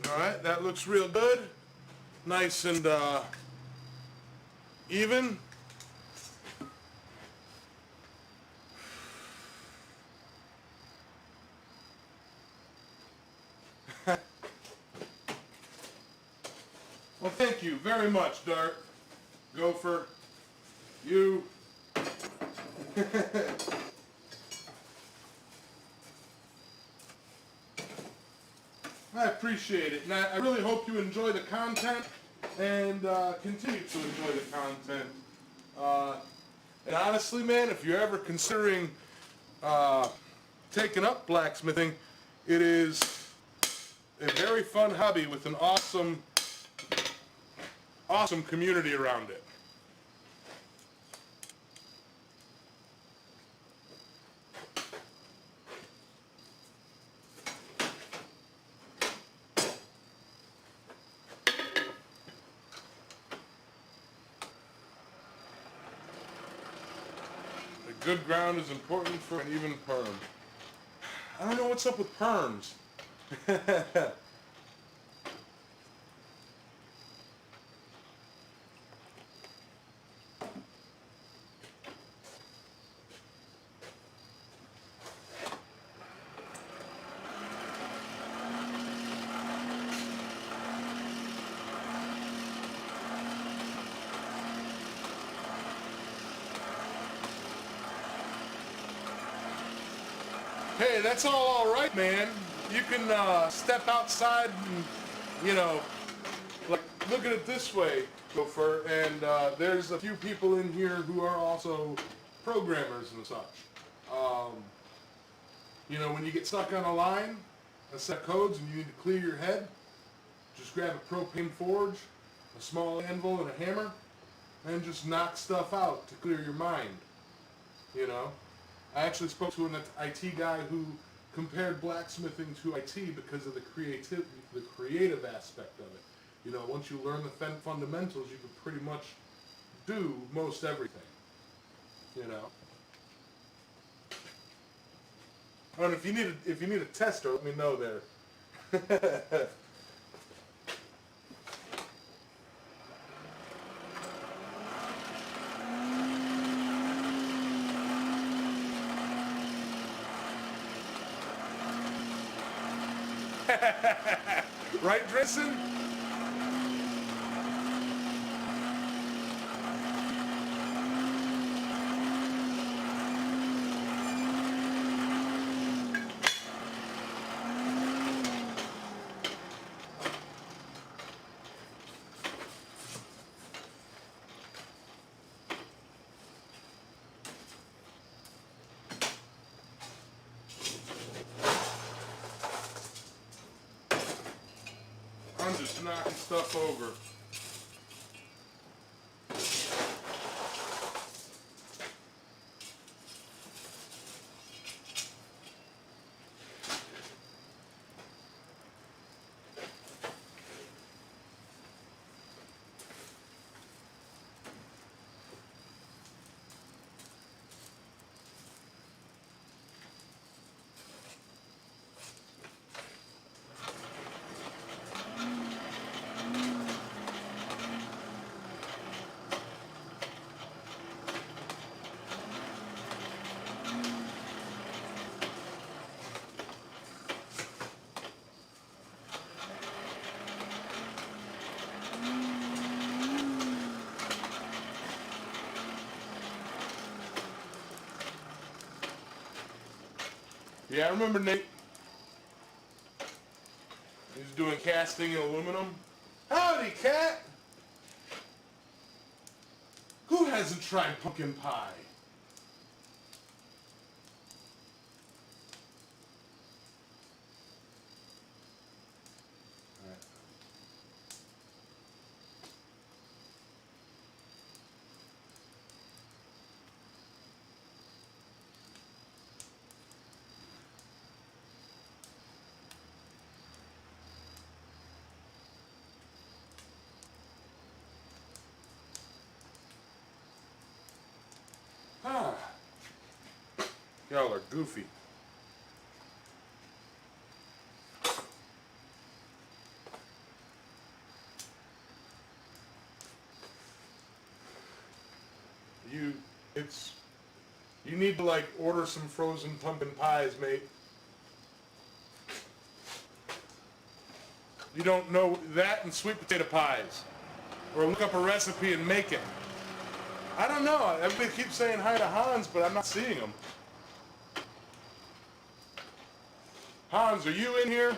Alright, that looks real good. Nice and even. Well, thank you very much, Dart. Gopher. You. I appreciate it, and I really hope you enjoy the content and continue to enjoy the content. And honestly, man, if you're ever considering taking up blacksmithing, it is a very fun hobby with an awesome community around it. Good ground is important for an even perm. I don't know what's up with perms. Hey, that's all right, man. You can step outside and, you know, like, look at it this way, Gopher, and there's a few people in here who are also programmers and such. You know, when you get stuck on a line, a set of codes, and you need to clear your head, just grab a propane forge, a small anvil, and a hammer, and just knock stuff out to clear your mind, you know? I actually spoke to an IT guy who compared blacksmithing to IT because of the creative aspect of it. You know, once you learn the fundamentals, you can pretty much do most everything. You know. And if you need a tester, let me know there. Right, Dresden? I'm just knocking stuff over. Yeah, I remember Nate. He was doing casting in aluminum. Howdy, cat! Who hasn't tried pumpkin pie? Huh. Y'all are goofy. You, you need to like order some frozen pumpkin pies, mate. You don't know that and sweet potato pies. Or look up a recipe and make it. I don't know. Everybody keeps saying hi to Hans, but I'm not seeing him. Hans, are you in here?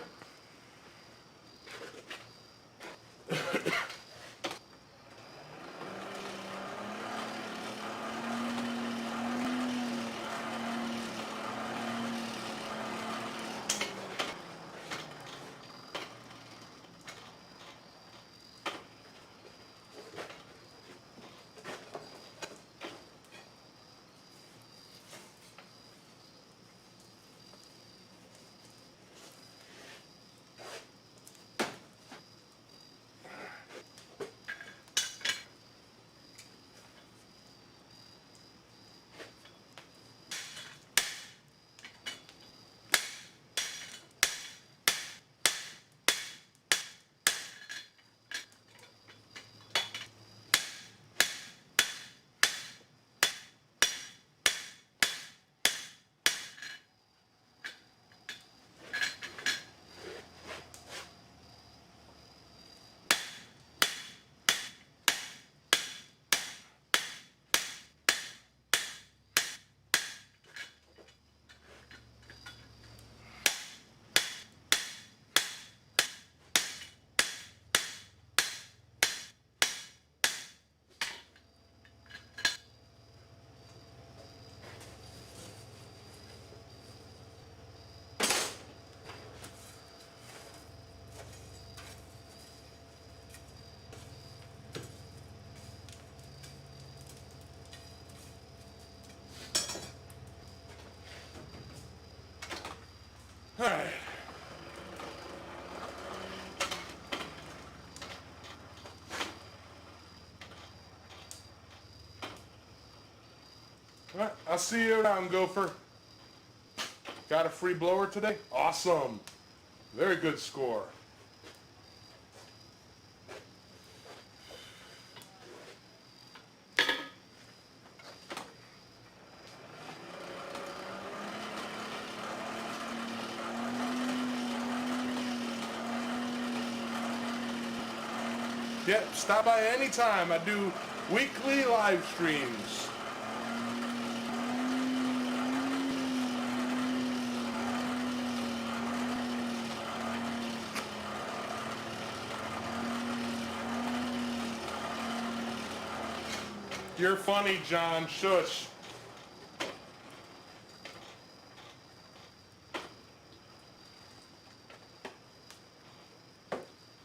Alright. Alright, I'll see you around, Gopher. Got a free blower today? Awesome. Very good score. Yep, stop by anytime. I do weekly live streams. You're funny, John. Shush.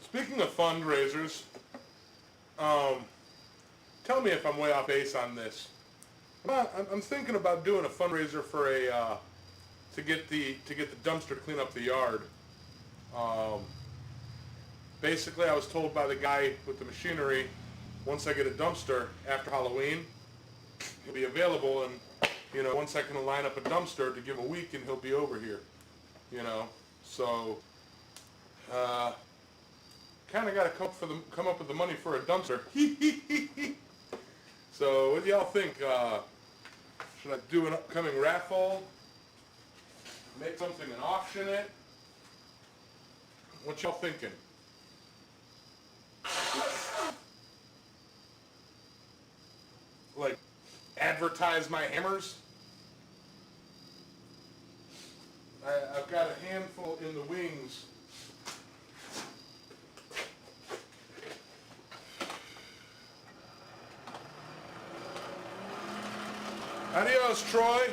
Speaking of fundraisers, tell me if I'm way off base on this. I'm thinking about doing a fundraiser for a to get the dumpster to clean up the yard. Basically, I was told by the guy with the machinery, once I get a dumpster after Halloween, he'll be available, and once I can line up a dumpster to give him a week, and he'll be over here. So kind of got to come up with the money for a dumpster. So what do y'all think? Should I do an upcoming raffle? Make something and auction it? What y'all thinking? Like, advertise my hammers? I've got a handful in the wings. Adios, Troy.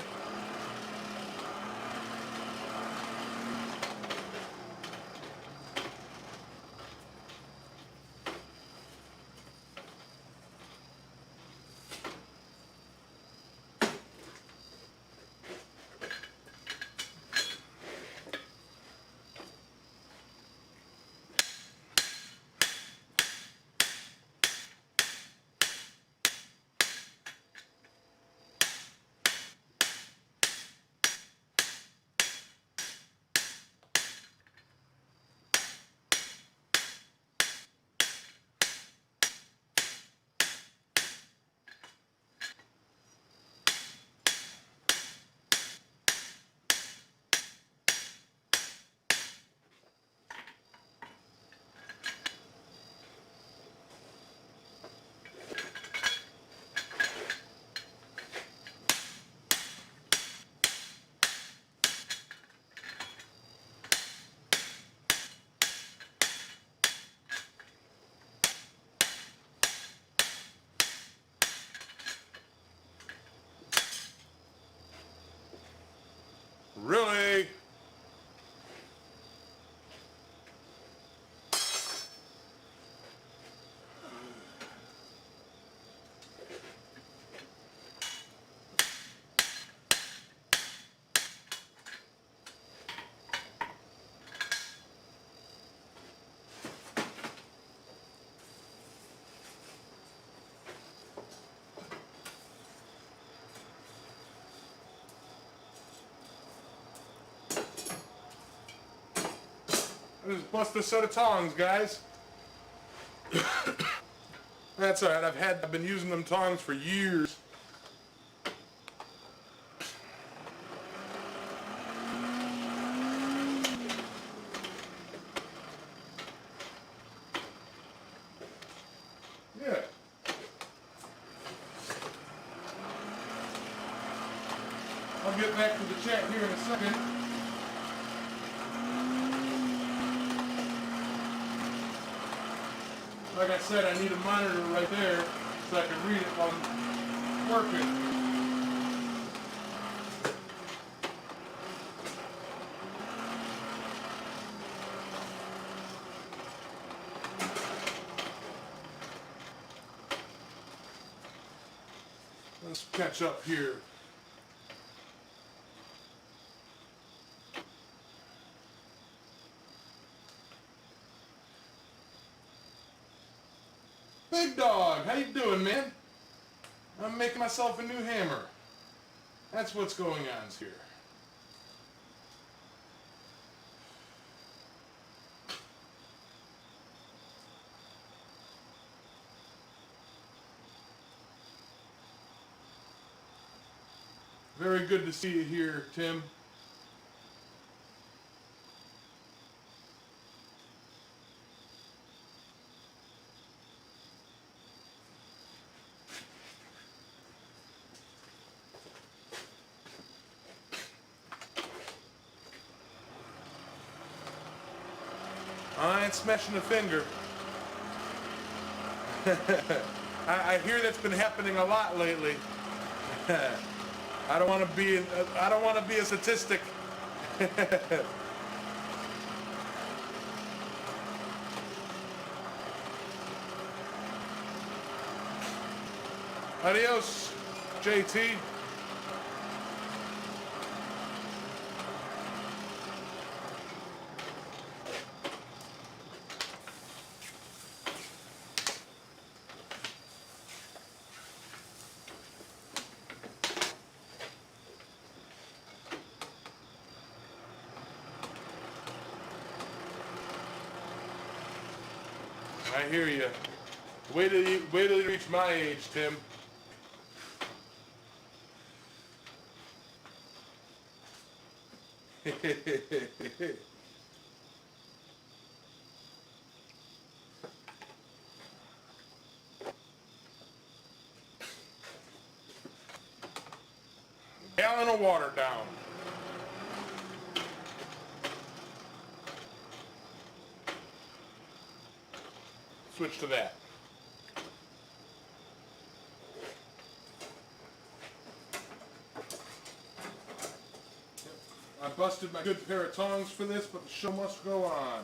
Really? I just bust a set of tongs, guys. That's alright, I've been using them tongs for years. Yeah. I'll get back to the chat here in a second. Like I said, I need a monitor right there so I can read it while I'm working. Let's catch up here. Big Dog, how you doing, man? I'm making myself a new hammer. That's what's going on here. Very good to see you here, Tim. I ain't smashing a finger. I hear that's been happening a lot lately. I don't want to be a statistic. Adios, JT. I hear you. Wait till you reach my age, Tim. Gallon of water down. switch to that. I busted my good pair of tongs for this, but the show must go on.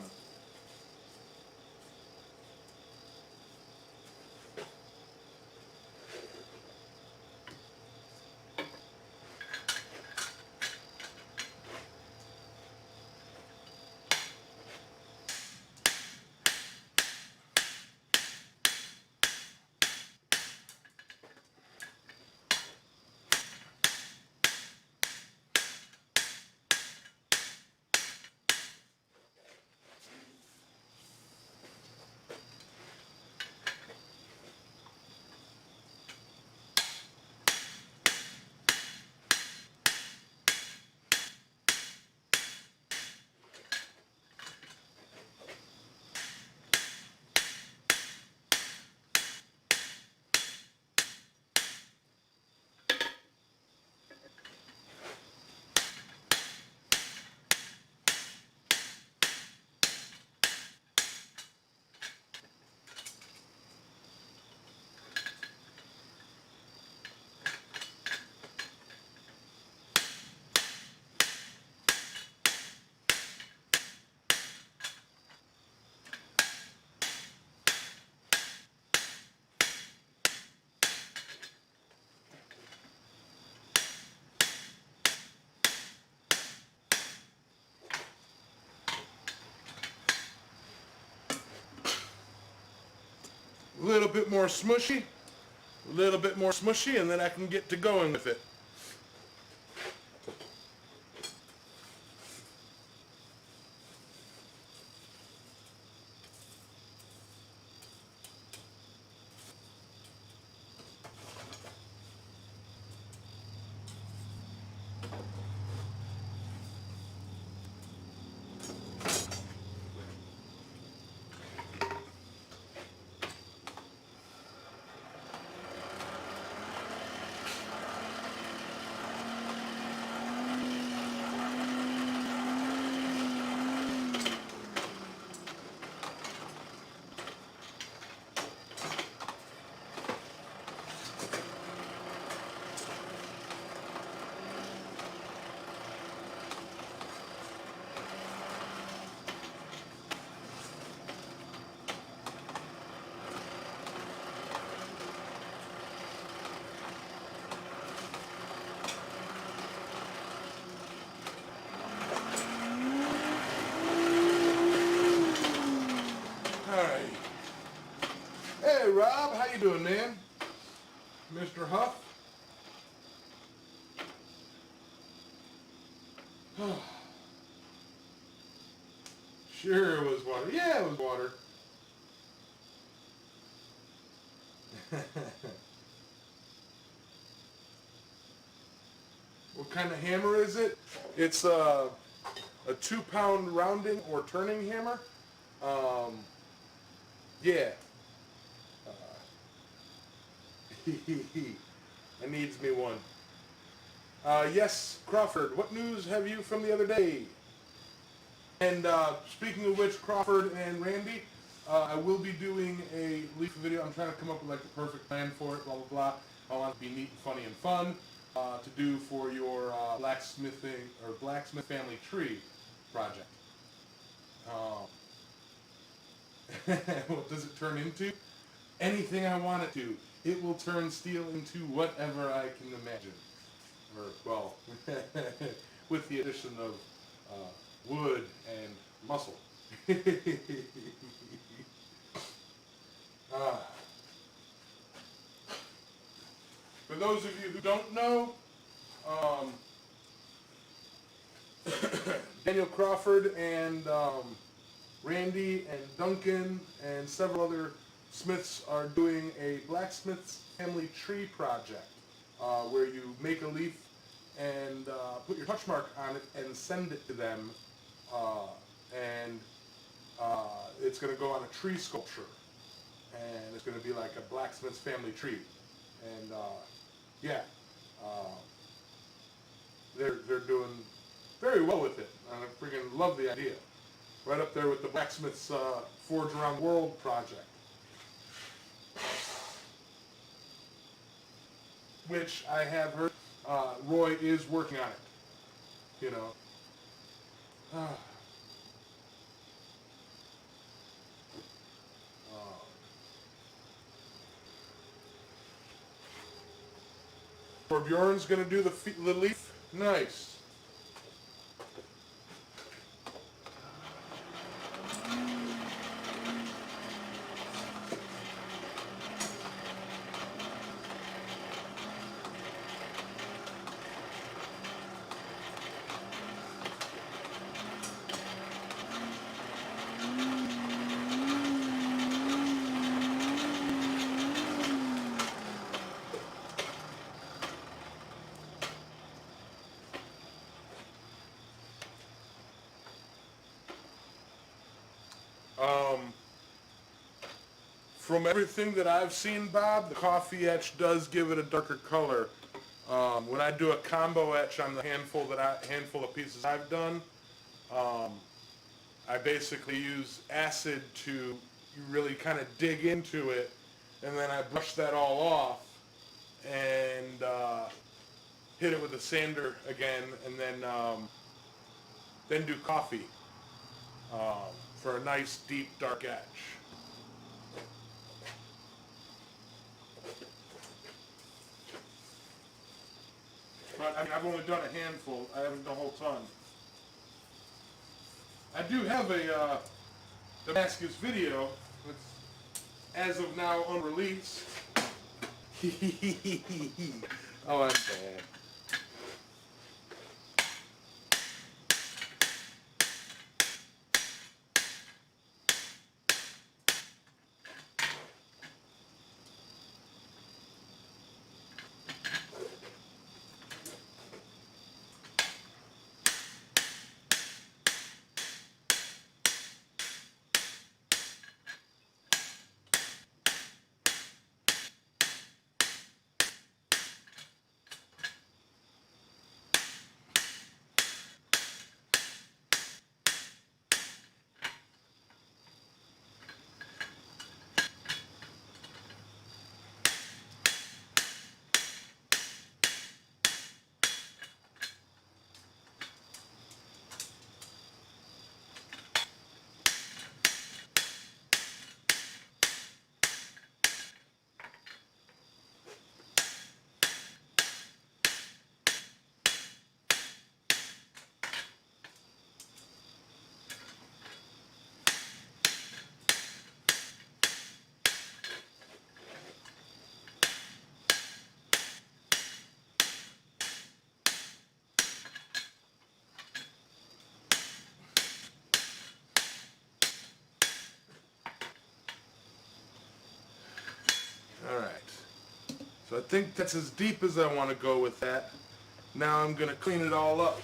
A little bit more smushy, and then I can get to going with it. Hey Rob, how you doing, man? Mr. Huff? Sure it was water. Yeah, it was water. What kind of hammer is it? It's a 2-pound rounding or turning hammer. Yeah. I needs me one. Yes, Crawford, what news have you from the other day? And speaking of which, Crawford and Randy, I will be doing a leaf video. I'm trying to come up with like the perfect plan for it, blah, blah, blah. I want it to be neat and funny and fun to do for your blacksmith family tree project. What does it turn into? Anything I want it to. It will turn steel into whatever I can imagine. Or, well, with the addition of wood and muscle. For those of you who don't know, Daniel Crawford and Randy and Duncan and several other Smiths are doing a blacksmith's family tree project where you make a leaf and put your touch mark on it and send it to them, and it's going to go on a tree sculpture, and it's going to be like a blacksmith's family tree, and yeah, they're doing very well with it, and I freaking love the idea. Right up there with the blacksmith's Forge Around the World project. which I have heard Roy is working on it. You know. Bjorn's gonna do the leaf. Nice. From everything that I've seen, Bob, the coffee etch does give it a darker color. When I do a combo etch on the handful of pieces I've done, I basically use acid to really kind of dig into it, and then I brush that all off and hit it with a sander again, and then do coffee for a nice deep dark etch. But I mean, I've only done a handful. I haven't done a whole ton. I do have a Damascus video. It's as of now unreleased. Oh, I'm bad. Alright, so I think that's as deep as I want to go with that. Now I'm going to clean it all up.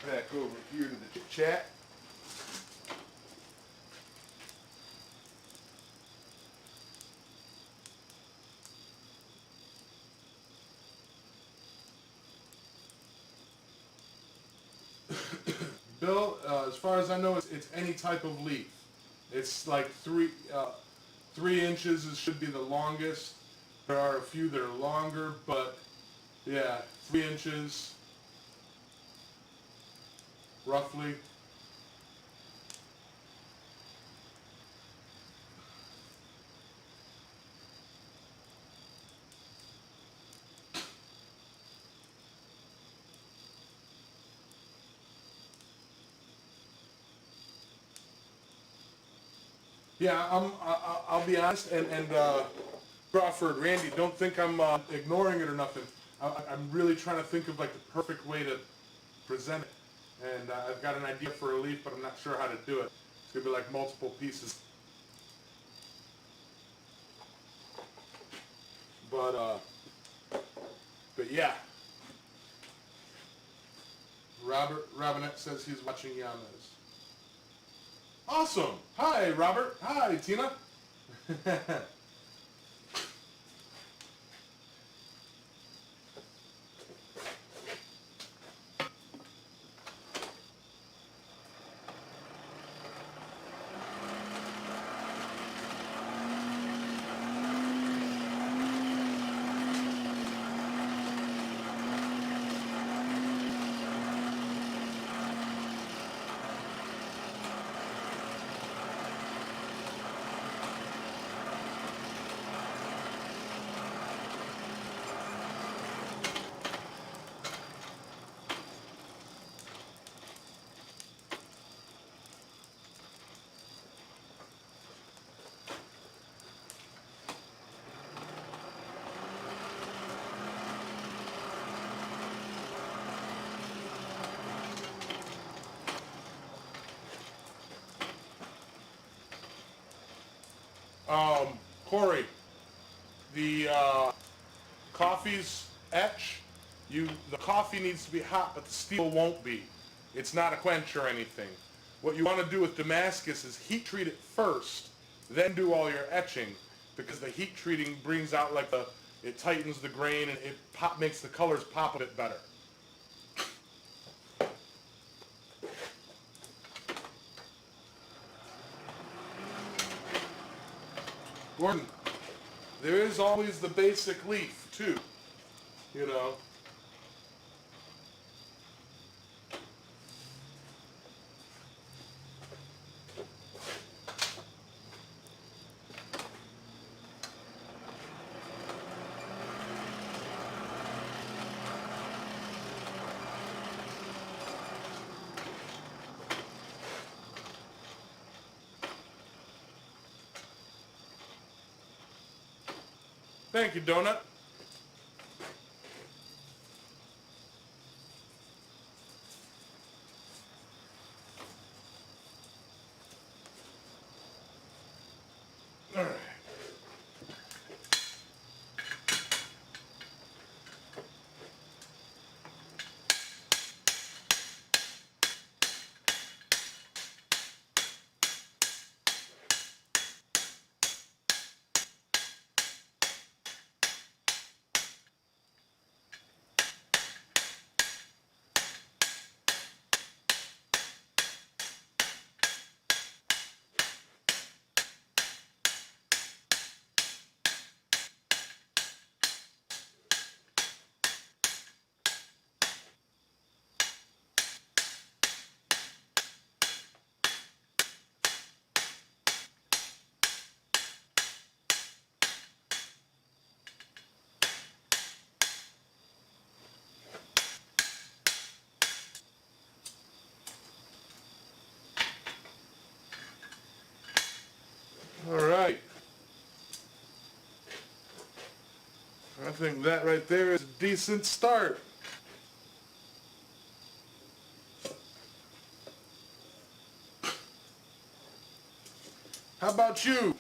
Back over here to the chat. Bill, as far as I know, it's any type of leaf. It's like 3 inches should be the longest. There are a few that are longer, but yeah, 3 inches roughly. Yeah, I'll be honest, and Crawford, Randy, don't think I'm ignoring it or nothing. I'm really trying to think of like the perfect way to present it, and I've got an idea for a leaf, but I'm not sure how to do it. It's gonna be like multiple pieces, but yeah. Robinette says he's watching Yamez. Awesome. Hi, Robert. Hi, Tina. Corey, the coffee's etch. The coffee needs to be hot, but the steel won't be. It's not a quench or anything. What you want to do with Damascus is heat treat it first, then do all your etching, because the heat treating brings out like it tightens the grain and it makes the colors pop a bit better. Gordon, there is always the basic leaf too, you know. Thank you, Donut. All right. All right. I think that right there is a decent start. How about you?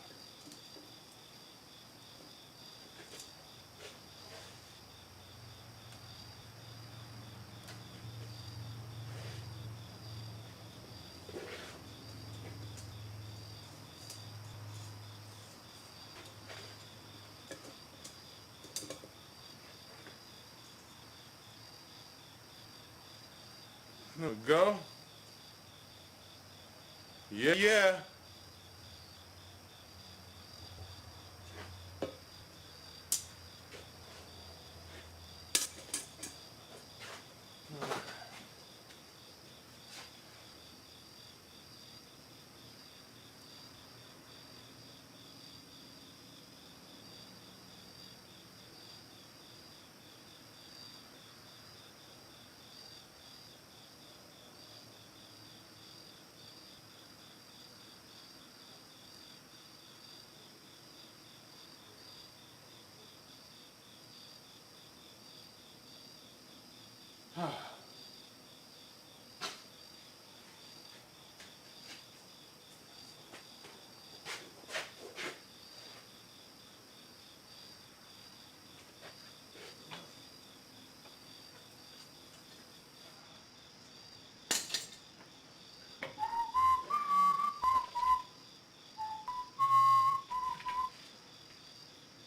There we go. Yeah, yeah.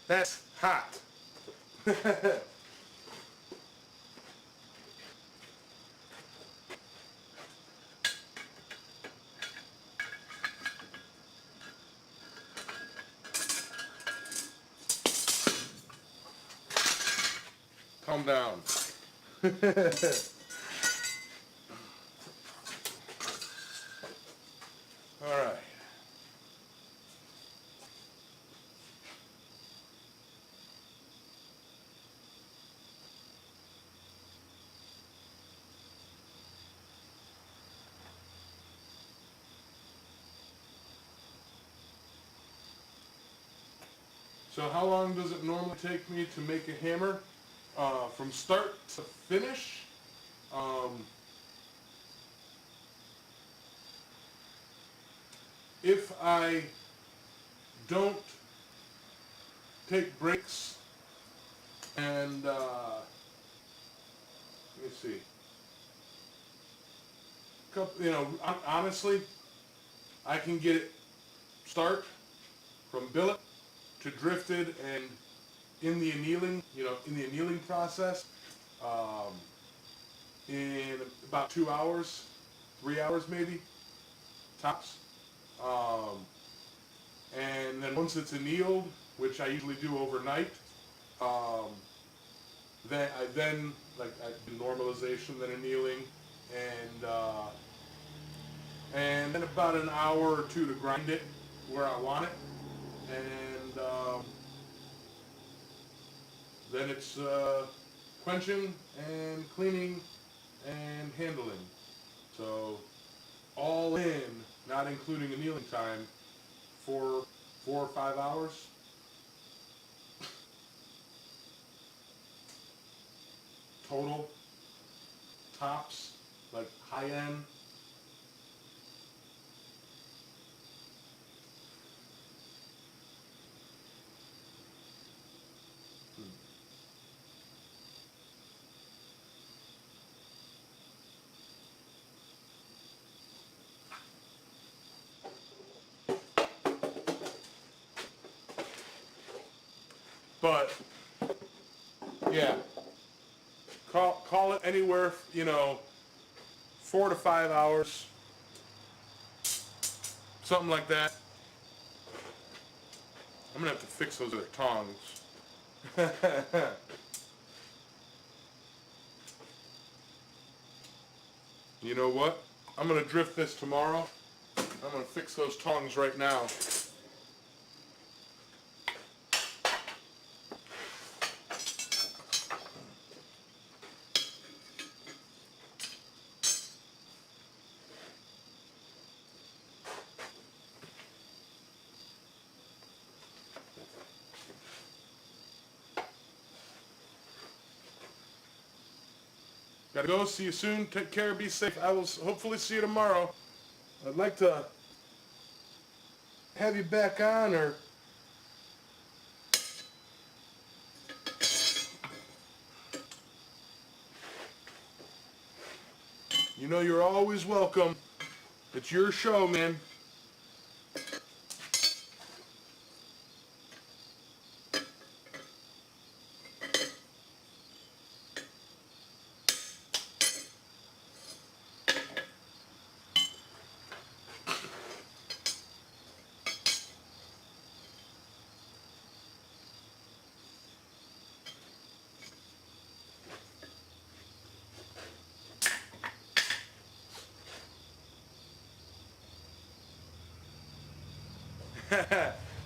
That's hot. Calm down. All right. So how long does it normally take me to make a hammer? From start to finish, if I don't take breaks and, let me see, honestly, I can get it start from billet to drifted and in the annealing process, in about 2 hours, 3 hours maybe, tops. And then once it's annealed, which I usually do overnight, then I do normalization, then annealing, and then about an hour or two to grind it where I want it, and then it's quenching and cleaning and handling. So all in, not including annealing time, for 4 or 5 hours. Total, tops, like high end. But yeah, call it anywhere, 4 to 5 hours, something like that. I'm gonna have to fix those other tongs. You know what? I'm gonna drift this tomorrow. I'm gonna fix those tongs right now. Gotta go. See you soon. Take care. Be safe. I will hopefully see you tomorrow. I'd like to have you back on, or you're always welcome. It's your show, man.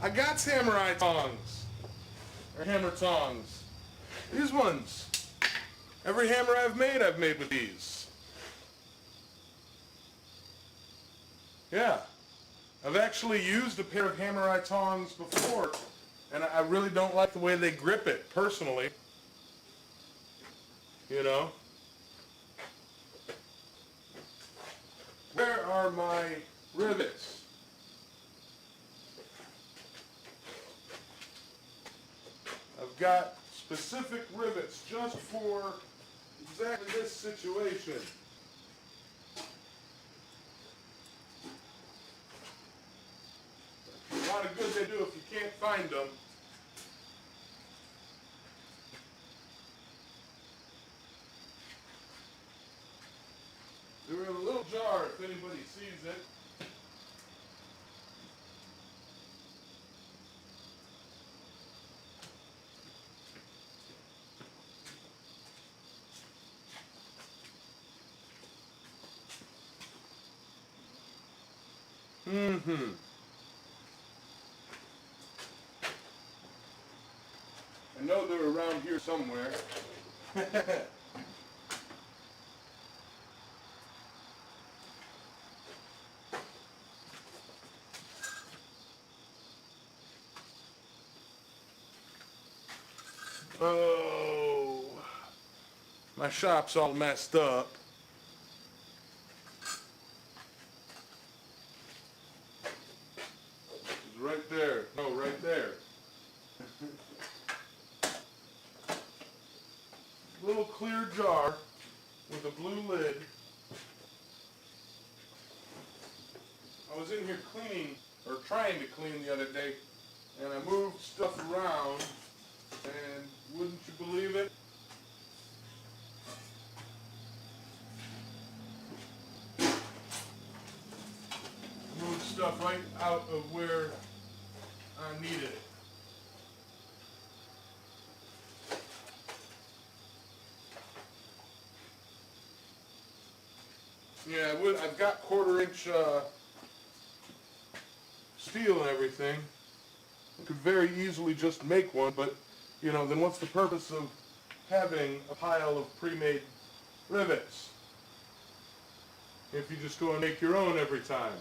I got samurai tongs. Or hammer tongs. These ones. Every hammer I've made with these. Yeah. I've actually used a pair of hammer tongs before, and I really don't like the way they grip it, personally. are my rivets. I've got specific rivets just for exactly this situation. A lot of good they do if you can't find them. They're in a little jar if anybody sees it. Mm-hmm. I know they're around here somewhere. Oh, my shop's all messed up. It's right there. No, right there. Little clear jar with a blue lid. I was in here cleaning, or trying to clean the other day, and I moved stuff around, and wouldn't you believe it? Moved stuff right out of where I needed it. Yeah, I've got 1/4-inch steel and everything. I could very easily just make one, but, you know, then what's the purpose of having a pile of pre-made rivets if you just go and make your own every time?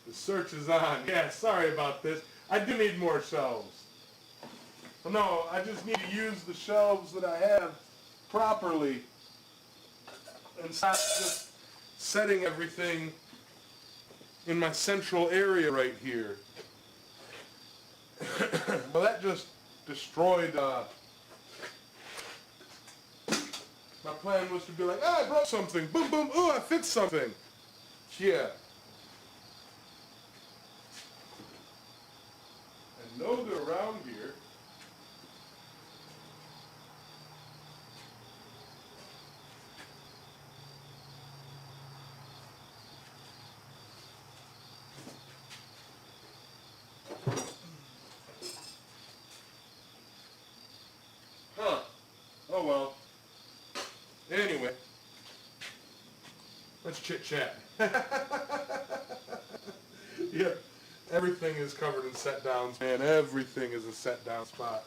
The search is on. Yeah, sorry about this. I do need more shelves. No, I just need to use the shelves that I have properly and stop just setting everything in my central area right here. Well, that just destroyed, my plan was to be like, I broke something, boom, boom, ooh, I fixed something. Yeah. I know they're around here. Huh. Oh well. Anyway. Let's chit-chat. Yeah. Everything is covered in set-downs, man. Everything is a set-down spot.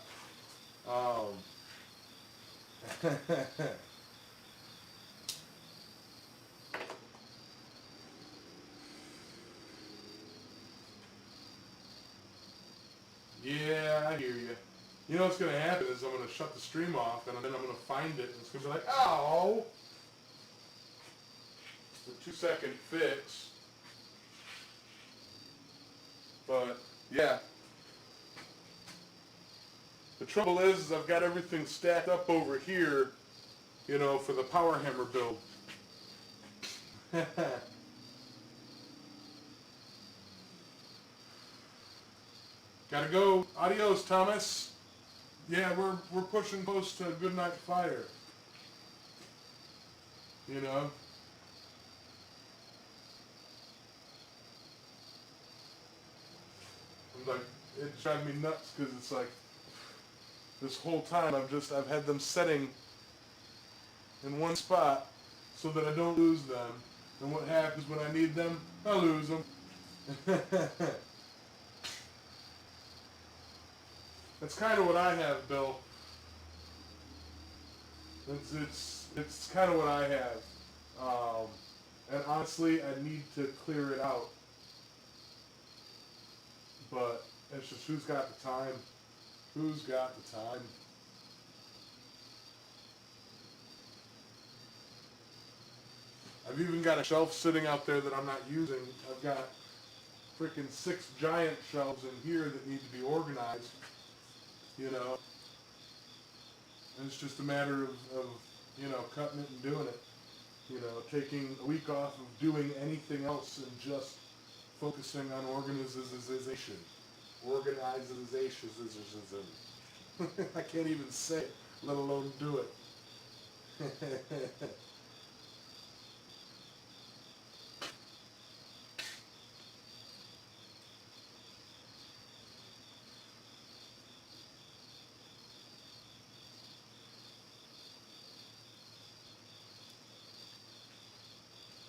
Yeah, I hear you. You know what's going to happen is I'm going to shut the stream off, and then I'm going to find it, and it's going to be like, oh! It's a 2-second fix. But, yeah. The trouble is I've got everything stacked up over here, you know, for the power hammer build. Gotta go. Adios, Thomas. Yeah, we're pushing close to good night fire. You know? I'm like, it drives me nuts because it's like, this whole time I've had them setting in one spot so that I don't lose them. And what happens when I need them? I lose them. That's kind of what I have, Bill. It's kind of what I have. Um, and honestly, I need to clear it out. But it's just who's got the time? Who's got the time? I've even got a shelf sitting out there that I'm not using. I've got freaking 6 giant shelves in here that need to be organized, you know. And it's just a matter of cutting it and doing it. You know, taking a week off of doing anything else and just focusing on organization. Organization. I can't even say it, let alone do it.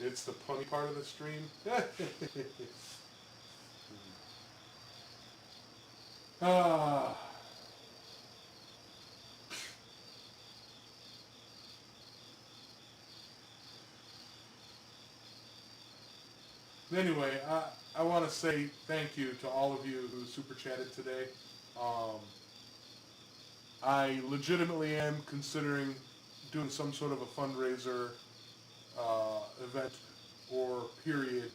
It's the punny part of the stream. Ah. Anyway, I want to say thank you to all of you who super chatted today. I legitimately am considering doing some sort of a fundraiser event or period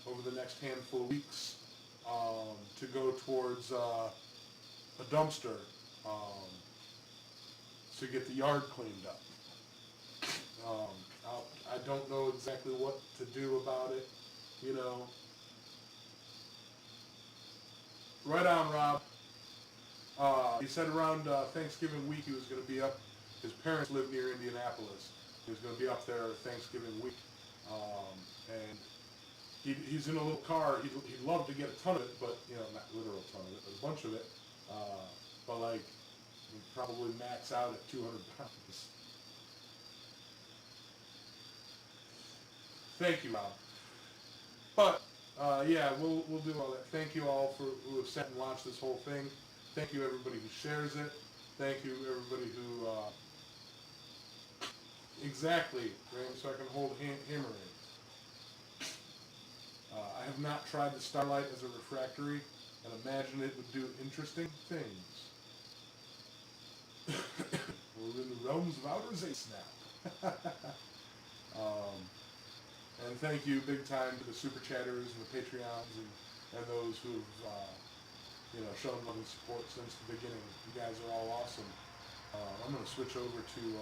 over the next handful of weeks to go towards a dumpster to get the yard cleaned up. I don't know exactly what to do about it, you know. Right on, Rob. He said around Thanksgiving week he was going to be up. His parents live near Indianapolis. He was going to be up there Thanksgiving week. And he's in a little car. He'd love to get a ton of it, but, you know, not literal ton of it, but a bunch of it. But, like, he'd probably max out at 200 pounds. Thank you, Rob. But, yeah, we'll do all that. Thank you all who have sat and watched this whole thing. Thank you, everybody who shares it. Thank you, everybody who... exactly, Graham, so I can hold hammer in. I have not tried the Starlight as a refractory, and imagine it would do interesting things. We're in the realms of outer space now. And thank you big time to the super chatters and the Patreons and those who've shown love and support since the beginning. You guys are all awesome. I'm going to switch over to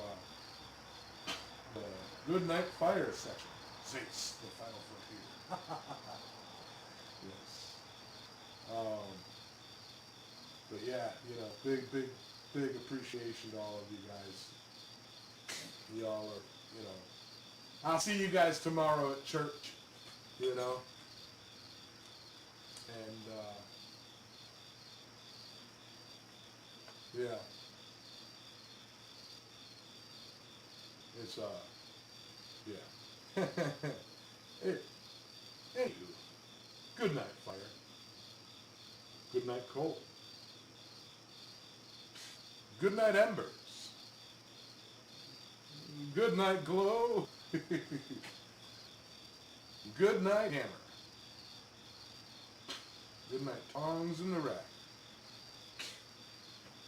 the Good Night Fire section. Zace, the final frontier. Yes. But yeah, big appreciation to all of you guys. Y'all are, I'll see you guys tomorrow at church, And, yeah. It's, yeah. Anywho, good night, fire. Good night, coal. Good night, embers. Good night, glow. Good night, hammer. Good night, tongs in the rack.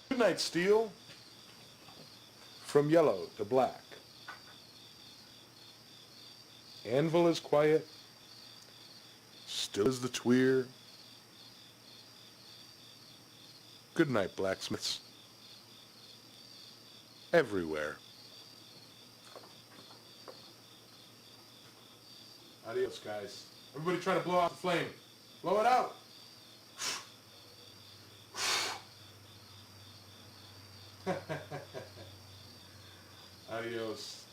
Good night, steel. From yellow to black. Anvil is quiet. Still is the tweer. Good night, blacksmiths. Everywhere. Adios, guys. Everybody try to blow out the flame. Blow it out. Adios.